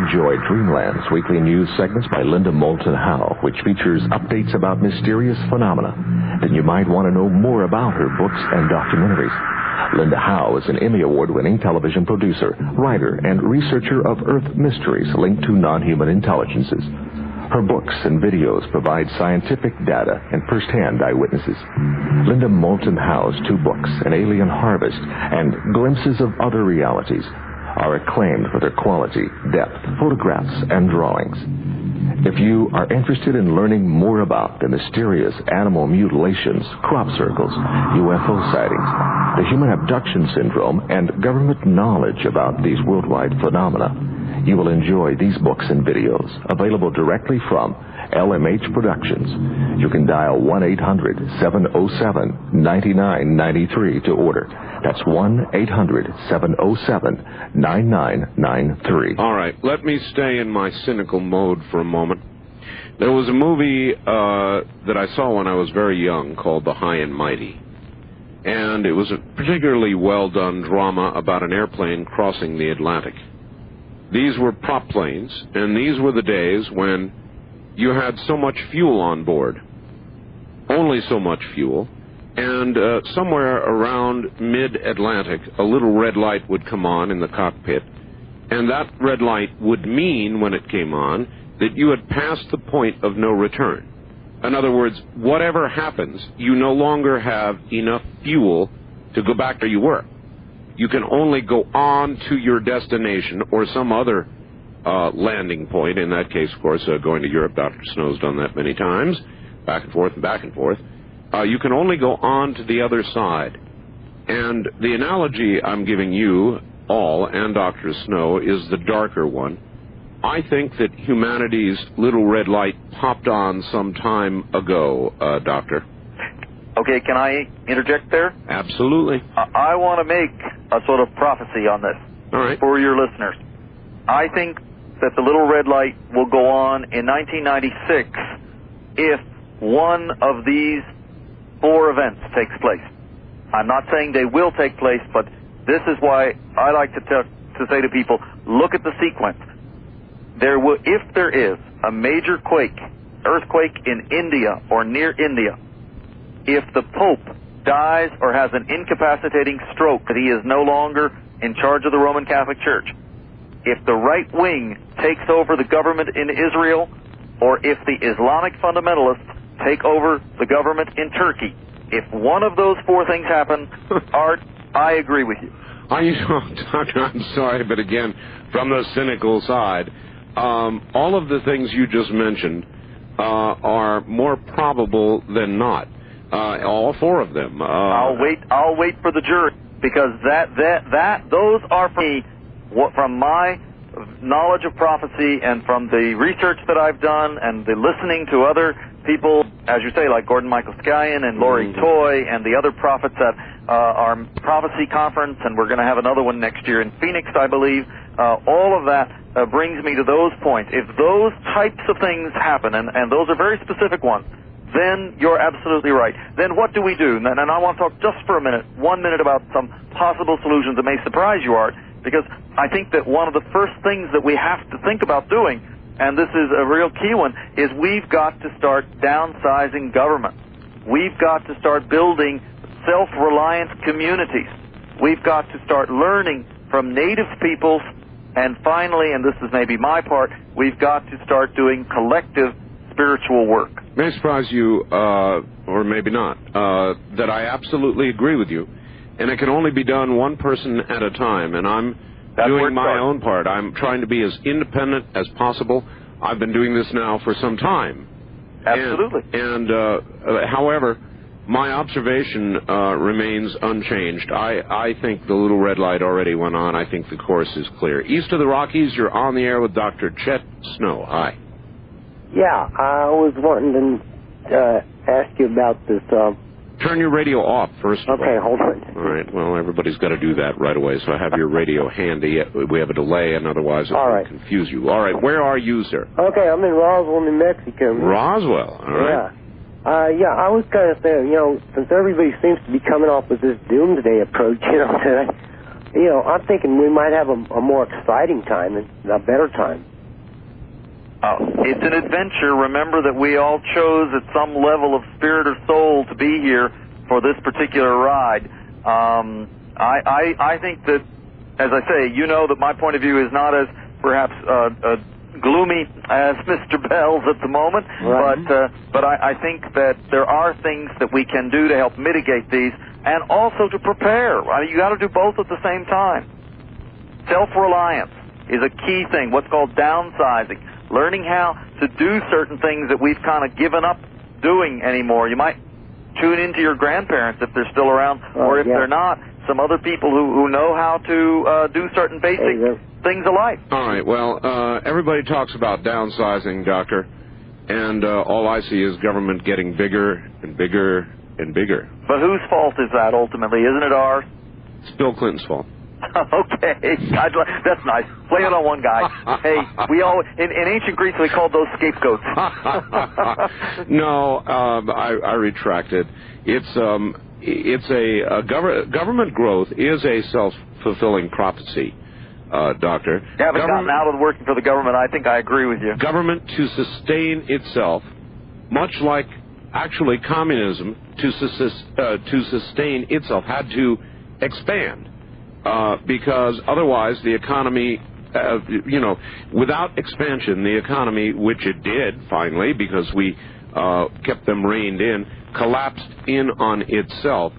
Enjoy Dreamland's weekly news segments by Linda Moulton Howe, which features updates about mysterious phenomena. Then you might want to know more about her books and documentaries. Linda Howe is an Emmy Award-winning television producer, writer, and researcher of Earth mysteries linked to non-human intelligences. Her books and videos provide scientific data and first-hand eyewitnesses. Linda Moulton Howe's 2 books, An Alien Harvest and Glimpses of Other Realities, are acclaimed for their quality, depth, photographs, and drawings. If you are interested in learning more about the mysterious animal mutilations, crop circles, UFO sightings, the human abduction syndrome, and government knowledge about these worldwide phenomena, you will enjoy these books and videos, available directly from LMH Productions. You can dial 1-800-707-9993 to order. That's 1-800-707-9993. All right, let me stay in my cynical mode for a moment. There was a movie that I saw when I was very young called The High and Mighty. And it was a particularly well-done drama about an airplane crossing the Atlantic. These were prop planes, and these were the days when you had so much fuel on board. Only so much fuel. And somewhere around mid-Atlantic, a little red light would come on in the cockpit. And that red light would mean, when it came on, that you had passed the point of no return. In other words, whatever happens, you no longer have enough fuel to go back where you were. You can only go on to your destination or some other landing point. In that case, of course, going to Europe. Dr. Snow's done that many times, back and forth and back and forth. You can only go on to the other side. And the analogy I'm giving you all and Dr. Snow is the darker one. I think that humanity's little red light popped on some time ago, Doctor. Okay, can I interject there? Absolutely. I want to make a sort of prophecy on this. All right. For your listeners. I think that the little red light will go on in 1996 if one of these 4 events takes place. I'm not saying they will take place, but this is why I like to say to people, look at the sequence. If there is a major earthquake in India or near India, if the Pope dies or has an incapacitating stroke that he is no longer in charge of the Roman Catholic Church, if the right wing takes over the government in Israel, or if the Islamic fundamentalists take over the government in Turkey, if one of those 4 things happen, Art, I agree with you. Doctor, I'm sorry, but again, from the cynical side, all of the things you just mentioned are more probable than not. All 4 of them. I'll wait for the jury, because those are for me, from my knowledge of prophecy and from the research that I've done and the listening to other people, as you say, like Gordon Michael Skyen and Lori Toy and the other prophets at our prophecy conference, and we're going to have another one next year in Phoenix, I believe. All of that brings me to those points. If those types of things happen, and those are very specific ones, then you're absolutely right. Then what do we do? And I want to talk just for 1 minute about some possible solutions that may surprise you, Art, because I think that one of the first things that we have to think about doing, and this is a real key one, is we've got to start downsizing government. We've got to start building self-reliant communities. We've got to start learning from native peoples, and finally, and this is maybe my part, we've got to start doing collective spiritual work. May surprise you, or maybe not, that I absolutely agree with you. And it can only be done one person at a time. And I'm doing my own part. I'm trying to be as independent as possible. I've been doing this now for some time. Absolutely. And however, my observation remains unchanged. I think the little red light already went on. I think the course is clear. East of the Rockies, you're on the air with Dr. Chet Snow. Hi. Yeah, I was wanting to ask you about this. Turn your radio off, first of all. Okay, hold on. All right, well, everybody's got to do that right away, so I have your radio handy. We have a delay, and otherwise it will confuse you. All right, where are you, sir? Okay, I'm in Roswell, New Mexico. Roswell, all right. Yeah, I was kind of saying, since everybody seems to be coming off with this doomsday approach, I'm thinking we might have a more exciting time and a better time. It's an adventure. Remember that we all chose at some level of spirit or soul to be here for this particular ride. I think that, as I say, that my point of view is not as perhaps gloomy as Mr. Bell's at the moment, but I think that there are things that we can do to help mitigate these and also to prepare. You got to do both at the same time. Self-reliance is a key thing, what's called downsizing. Learning how to do certain things that we've kind of given up doing anymore. You might tune into your grandparents if they're still around, or if they're not, some other people who know how to do certain basic things of life. All right, well, everybody talks about downsizing, Doctor, and all I see is government getting bigger and bigger and bigger. But whose fault is that ultimately? Isn't it ours? It's Bill Clinton's fault. Okay, that's nice. Blame it on one guy. Hey, we all in ancient Greece we called those scapegoats. No, I retracted. It's a government growth is a self-fulfilling prophecy, Doctor. You haven't gotten out of working for the government. I think I agree with you. Government to sustain itself, much like actually communism to sustain itself had to expand. Because otherwise the economy, without expansion, the economy, which it did finally, because we kept them reined in, collapsed in on itself.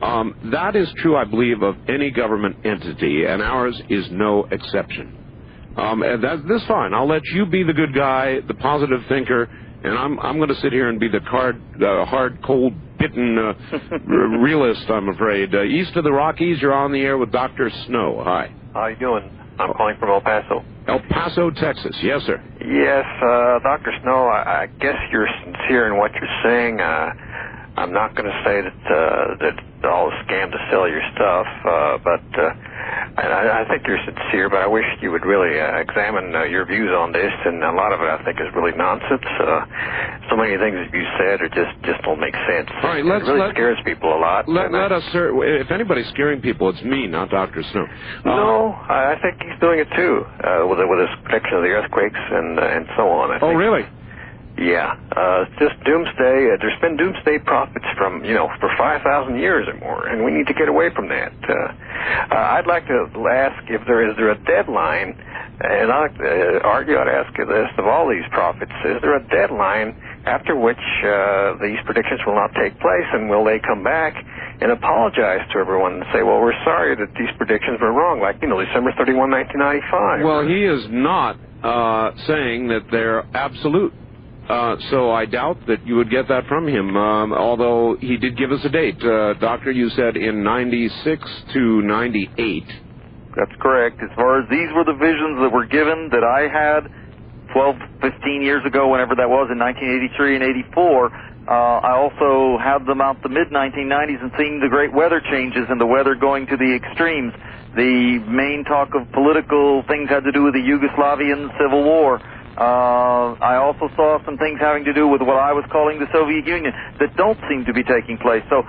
That is true, I believe, of any government entity, and ours is no exception. And that's fine. I'll let you be the good guy, the positive thinker, and I'm going to sit here and be the hard, cold, bitten realist, I'm afraid. East of the Rockies, you're on the air with Dr. Snow. Hi. How you doing? I'm calling from El Paso. El Paso, Texas. Yes, sir. Yes, Dr. Snow, I guess you're sincere in what you're saying. I'm not going to say that all a scam to sell your stuff, but I think you're sincere, but I wish you would really examine your views on this, and a lot of it I think is really nonsense. So many things that you said are just don't make sense. All right, it really scares people a lot. Let us, sir, if anybody's scaring people, it's me, not Dr. Snow. No, I think he's doing it too, with his prediction of the earthquakes and so on. I think. Really? Yeah, it's just doomsday. There's been doomsday prophets for 5,000 years or more, and we need to get away from that. I'd like to ask is there a deadline, and I'd ask you this, of all these prophets, is there a deadline after which these predictions will not take place, and will they come back and apologize to everyone and say, well, we're sorry that these predictions were wrong, like, December 31, 1995. Well, he is not saying that they're absolute. So I doubt that you would get that from him, although he did give us a date. Doctor, you said in 96 to 98. That's correct. As far as these were the visions that were given that I had 12, 15 years ago, whenever that was, in 1983 and 84, I also had them out the mid-1990s and seeing the great weather changes and the weather going to the extremes. The main talk of political things had to do with the Yugoslavian Civil War. I also saw some things having to do with what I was calling the Soviet Union that don't seem to be taking place. So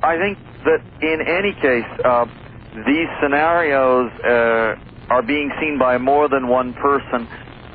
I think that in any case, these scenarios are being seen by more than one person.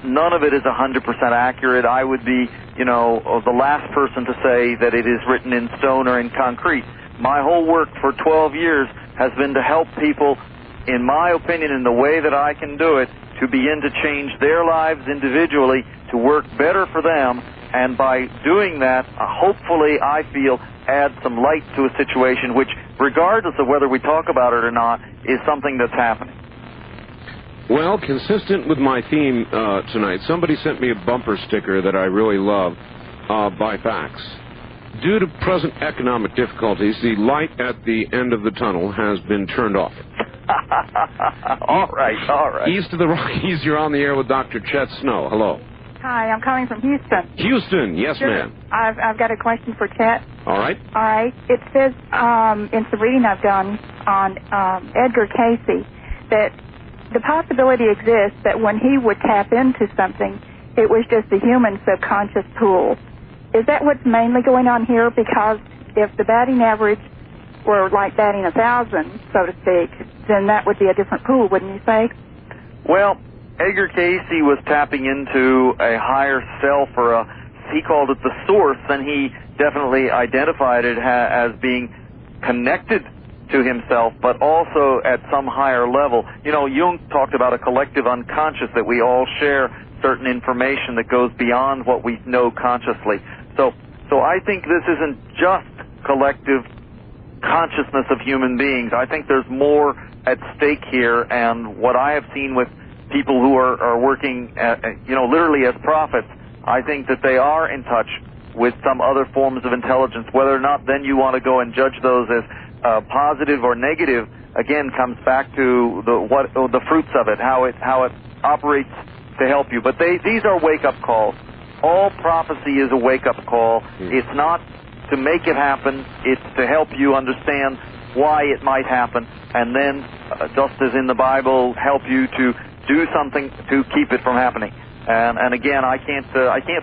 None of it is 100% accurate. I would be, the last person to say that it is written in stone or in concrete. My whole work for 12 years has been to help people, in my opinion, in the way that I can do it, to begin to change their lives individually, to work better for them, and by doing that, hopefully, I feel, add some light to a situation which, regardless of whether we talk about it or not, is something that's happening. Well, consistent with my theme tonight, somebody sent me a bumper sticker that I really love by fax. Due to present economic difficulties, the light at the end of the tunnel has been turned off. All right. East of the Rockies, you're on the air with Dr. Chet Snow. Hello. Hi, I'm calling from Houston. Houston, yes, ma'am. I've got a question for Chet. All right. All right. It says in some reading I've done on Edgar Casey that the possibility exists that when he would tap into something, it was just a human subconscious tool. Is that what's mainly going on here? Because if the batting average were like batting 1,000, so to speak, then that would be a different pool, wouldn't you say? Well, Edgar Casey was tapping into a higher self, or he called it the source, and he definitely identified it as being connected to himself, but also at some higher level. You know, Jung talked about a collective unconscious, that we all share certain information that goes beyond what we know consciously. So I think this isn't just collective consciousness of human beings. I think there's more at stake here, and what I have seen with people who are working, literally as prophets, I think that they are in touch with some other forms of intelligence. Whether or not then you want to go and judge those as positive or negative, again, comes back to the fruits of it, how it operates to help you. But these are wake-up calls. All prophecy is a wake-up call. It's not to make it happen. It's to help you understand why it might happen, and then, just as in the Bible, help you to do something to keep it from happening. And again, I can't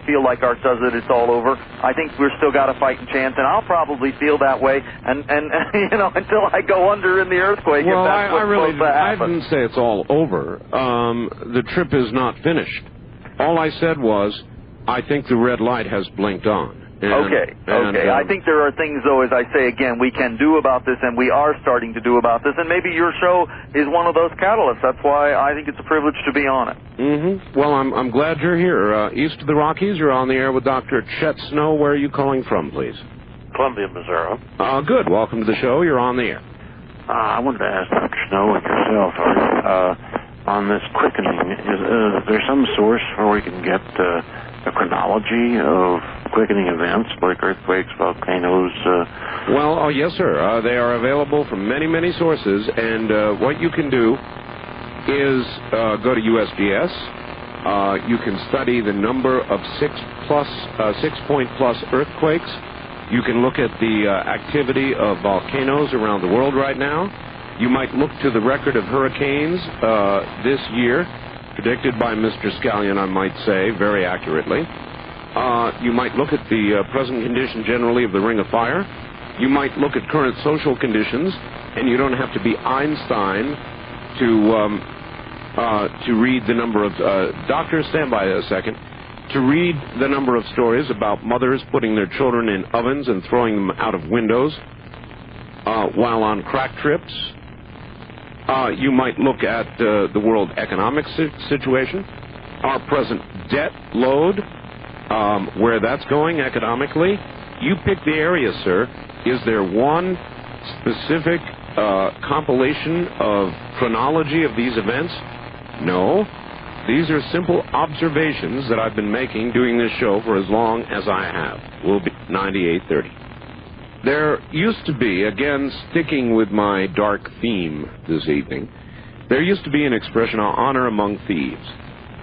feel like Art does it. It's all over. I think we're still got a fighting chance, and I'll probably feel that way, and until I go under in the earthquake. Well, if that's what's supposed to happen. I didn't say it's all over. The trip is not finished. All I said was, I think the red light has blinked on. Okay. I think there are things, though, as I say again, we can do about this, and we are starting to do about this, and maybe your show is one of those catalysts. That's why I think it's a privilege to be on it. Mm-hmm. Well, I'm glad you're here. East of the Rockies, you're on the air with Dr. Chet Snow. Where are you calling from, please? Columbia, Missouri. Good. Welcome to the show. You're on the air. I wanted to ask Dr. Snow and yourself, on this quickening, is there some source where we can get a chronology of quickening events like earthquakes, volcanoes? Yes, sir. They are available from many, many sources, and what you can do is go to USGS. You can study the number of 6-point plus earthquakes. You can look at the activity of volcanoes around the world right now. You might look to the record of hurricanes this year, predicted by Mr. Scallion, I might say, very accurately. You might look at the present condition generally of the Ring of Fire. You might look at current social conditions, and you don't have to be Einstein to read the number of... doctors, stand by a second. To read the number of stories about mothers putting their children in ovens and throwing them out of windows while on crack trips. You might look at the world economic situation, our present debt load, where that's going economically. You pick the area, sir. Is there one specific compilation of chronology of these events? No. These are simple observations that I've been making doing this show for as long as I have. We'll be 9830. There used to be, again, sticking with my dark theme this evening, there used to be an expression, honor among thieves.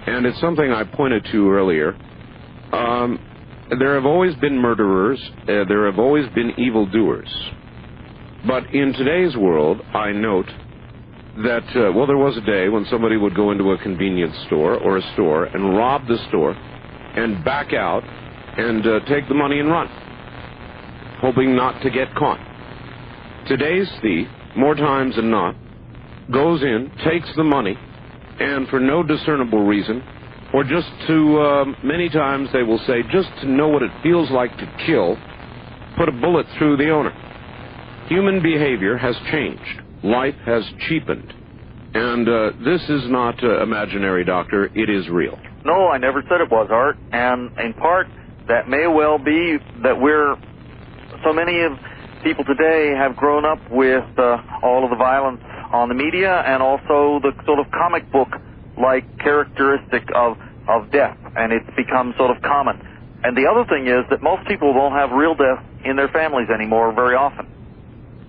And it's something I pointed to earlier. There have always been murderers. There have always been evildoers. But in today's world, I note that, there was a day when somebody would go into a convenience store or a store and rob the store and back out and take the money and run, hoping not to get caught. Today's thief, more times than not, goes in, takes the money, and for no discernible reason, or just to, many times they will say, just to know what it feels like to kill, put a bullet through the owner. Human behavior has changed. Life has cheapened. And this is not imaginary, Doctor. It is real. No, I never said it was, Art. And in part, that may well be that so many of people today have grown up with all of the violence on the media and also the sort of comic book like characteristic of death, and it's become sort of common. And the other thing is that most people don't have real death in their families anymore very often.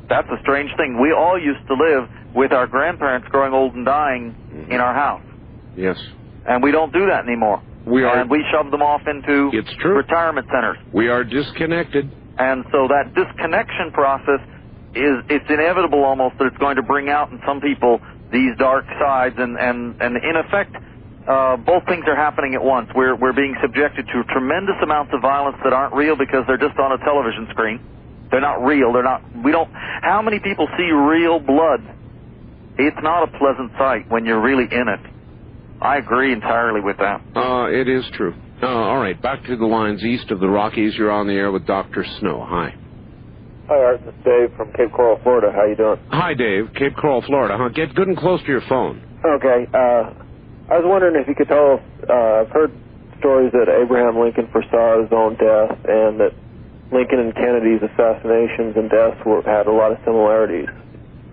That's a strange thing. We all used to live with our grandparents growing old and dying in our house. Yes. And we don't do that anymore. And we shove them off into retirement centers. We are disconnected. And so that disconnection process it's inevitable almost that it's going to bring out in some people these dark sides, and in effect, both things are happening at once. We're being subjected to tremendous amounts of violence that aren't real because they're just on a television screen. They're not real. How many people see real blood? It's not a pleasant sight when you're really in it. I agree entirely with that. It is true. All right, back to the lines east of the Rockies. You're on the air with Dr. Snow. Hi. Hi, Art. This is Dave from Cape Coral, Florida. How you doing? Hi, Dave. Cape Coral, Florida. Get good and close to your phone. Okay. I was wondering if you could tell us, I've heard stories that Abraham Lincoln foresaw his own death and that Lincoln and Kennedy's assassinations and deaths had a lot of similarities.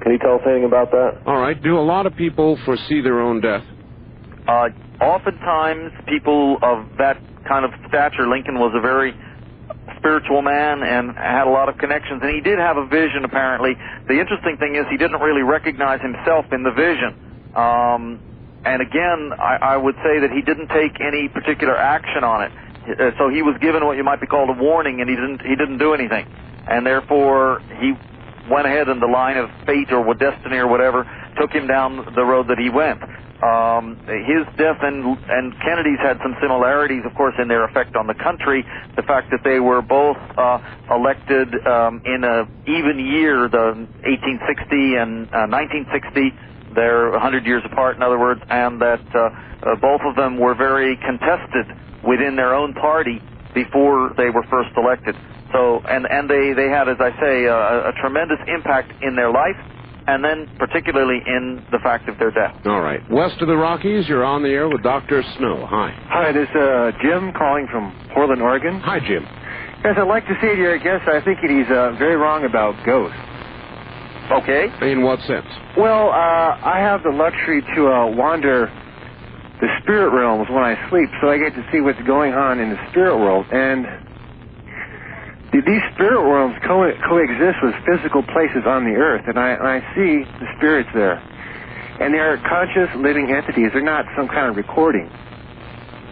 Can you tell us anything about that? All right. Do a lot of people foresee their own death? Oftentimes, people of that kind of stature, Lincoln was a very spiritual man and had a lot of connections, and he did have a vision, apparently. The interesting thing is he didn't really recognize himself in the vision. And again, I would say that he didn't take any particular action on it. So he was given what you might be called a warning, and he didn't do anything. And therefore, he went ahead in the line of fate or destiny or whatever, took him down the road that he went. His death and Kennedy's had some similarities, of course, in their effect on the country. The fact that they were both elected in an even year, the 1860 and 1960, they're 100 years apart, in other words, and that both of them were very contested within their own party before they were first elected. So, and they had, as I say, a tremendous impact in their life, and then particularly in the fact of their death. All right. West of the Rockies, you're on the air with Dr. Snow. Hi. Hi, this is Jim calling from Portland, Oregon. Hi, Jim. Yes, I'd like to say to your guest, I think he's very wrong about ghosts. Okay. In what sense? Well, I have the luxury to wander the spirit realms when I sleep, so I get to see what's going on in the spirit world. And these spirit worlds coexist with physical places on the earth, and I see the spirits there. And they are conscious, living entities. They're not some kind of recording.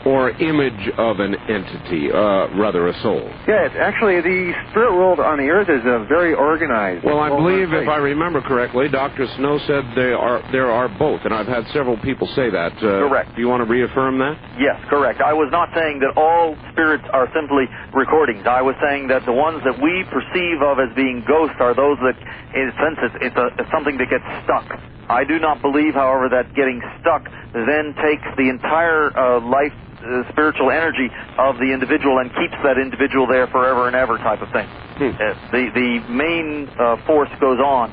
Or image of an entity, rather a soul. Yeah, actually, the spirit world on the earth is very organized. Well, I believe, if I remember correctly, Dr. Snow said there are both, and I've had several people say that. Correct. Do you want to reaffirm that? Yes, correct. I was not saying that all spirits are simply recordings. I was saying that the ones that we perceive of as being ghosts are those that, in a sense, it's something that gets stuck. I do not believe, however, that getting stuck then takes the entire life spiritual energy of the individual and keeps that individual there forever and ever, type of thing. The main force goes on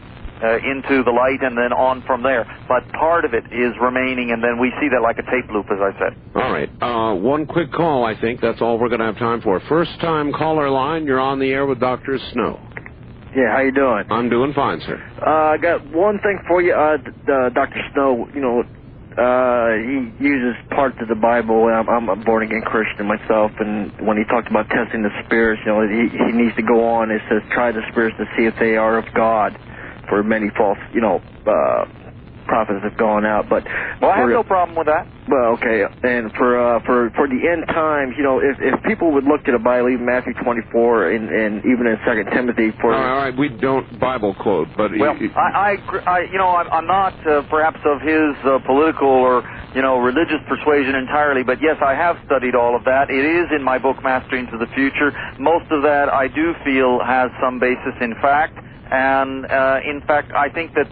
into the light and then on from there, but part of it is remaining, and then we see that like a tape loop, as I said. All right. One quick call, I think. That's all we're going to have time for. First-time caller line, you're on the air with Dr. Snow. Yeah, how you doing? I'm doing fine, sir. I got one thing for you, Dr. Snow. You know, he uses parts of the Bible. I'm a born-again Christian myself, and when he talked about testing the spirits, you know, he needs to go on. It says, try the spirits to see if they are of God, for many false, prophets have gone out. But I have no problem with that. Well, okay, and for the end times, if people would look to the Bible, even Matthew 24, and even in 2 Timothy, for all right, we don't Bible quote, but I'm not perhaps of his political or religious persuasion entirely, but yes, I have studied all of that. It is in my book, Mastering to the Future. Most of that I do feel has some basis in fact. And in fact, I think that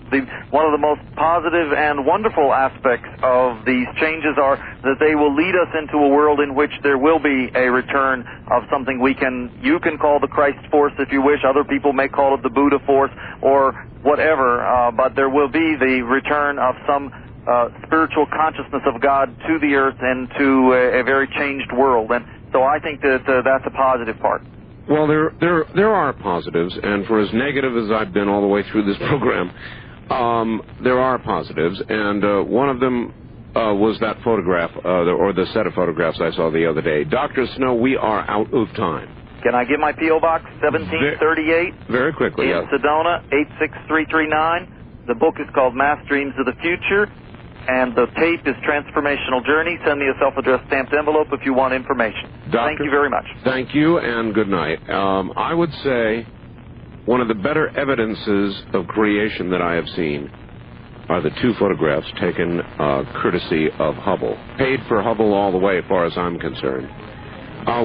one of the most positive and wonderful aspects of these changes are that they will lead us into a world in which there will be a return of something you can call the Christ force if you wish. Other people may call it the Buddha force or whatever, but there will be the return of some spiritual consciousness of God to the earth and to a very changed world. And so I think that that's a positive part. Well, there are positives, and for as negative as I've been all the way through this program, there are positives, and one of them was that photograph, or the set of photographs I saw the other day. Dr. Snow, we are out of time. Can I give my P.O. Box 1738? Very quickly, in Sedona, 86339. The book is called Mass Dreams of the Future, and the tape is Transformational Journey. Send me a self-addressed stamped envelope if you want information. Thank you very much. Thank you, and good night. I would say one of the better evidences of creation that I have seen are the two photographs taken courtesy of Hubble. Paid for Hubble all the way, as far as I'm concerned.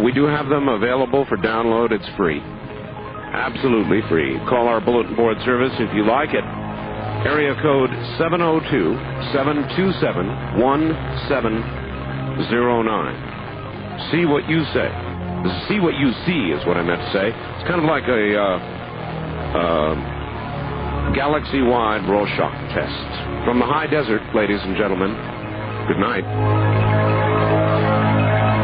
We do have them available for download. It's free. Absolutely free. Call our bulletin board service if you like it. Area code 702-727-1709. See what you say. See what you see is what I meant to say. It's kind of like a galaxy-wide Rorschach test. From the high desert, ladies and gentlemen, good night.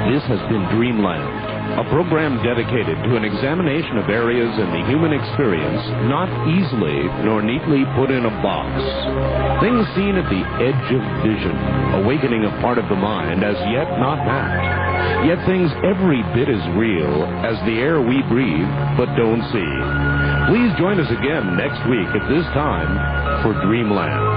This has been Dreamland, a program dedicated to an examination of areas in the human experience not easily nor neatly put in a box. Things seen at the edge of vision, awakening a part of the mind as yet not mapped. Yet things every bit as real as the air we breathe but don't see. Please join us again next week at this time for Dreamland.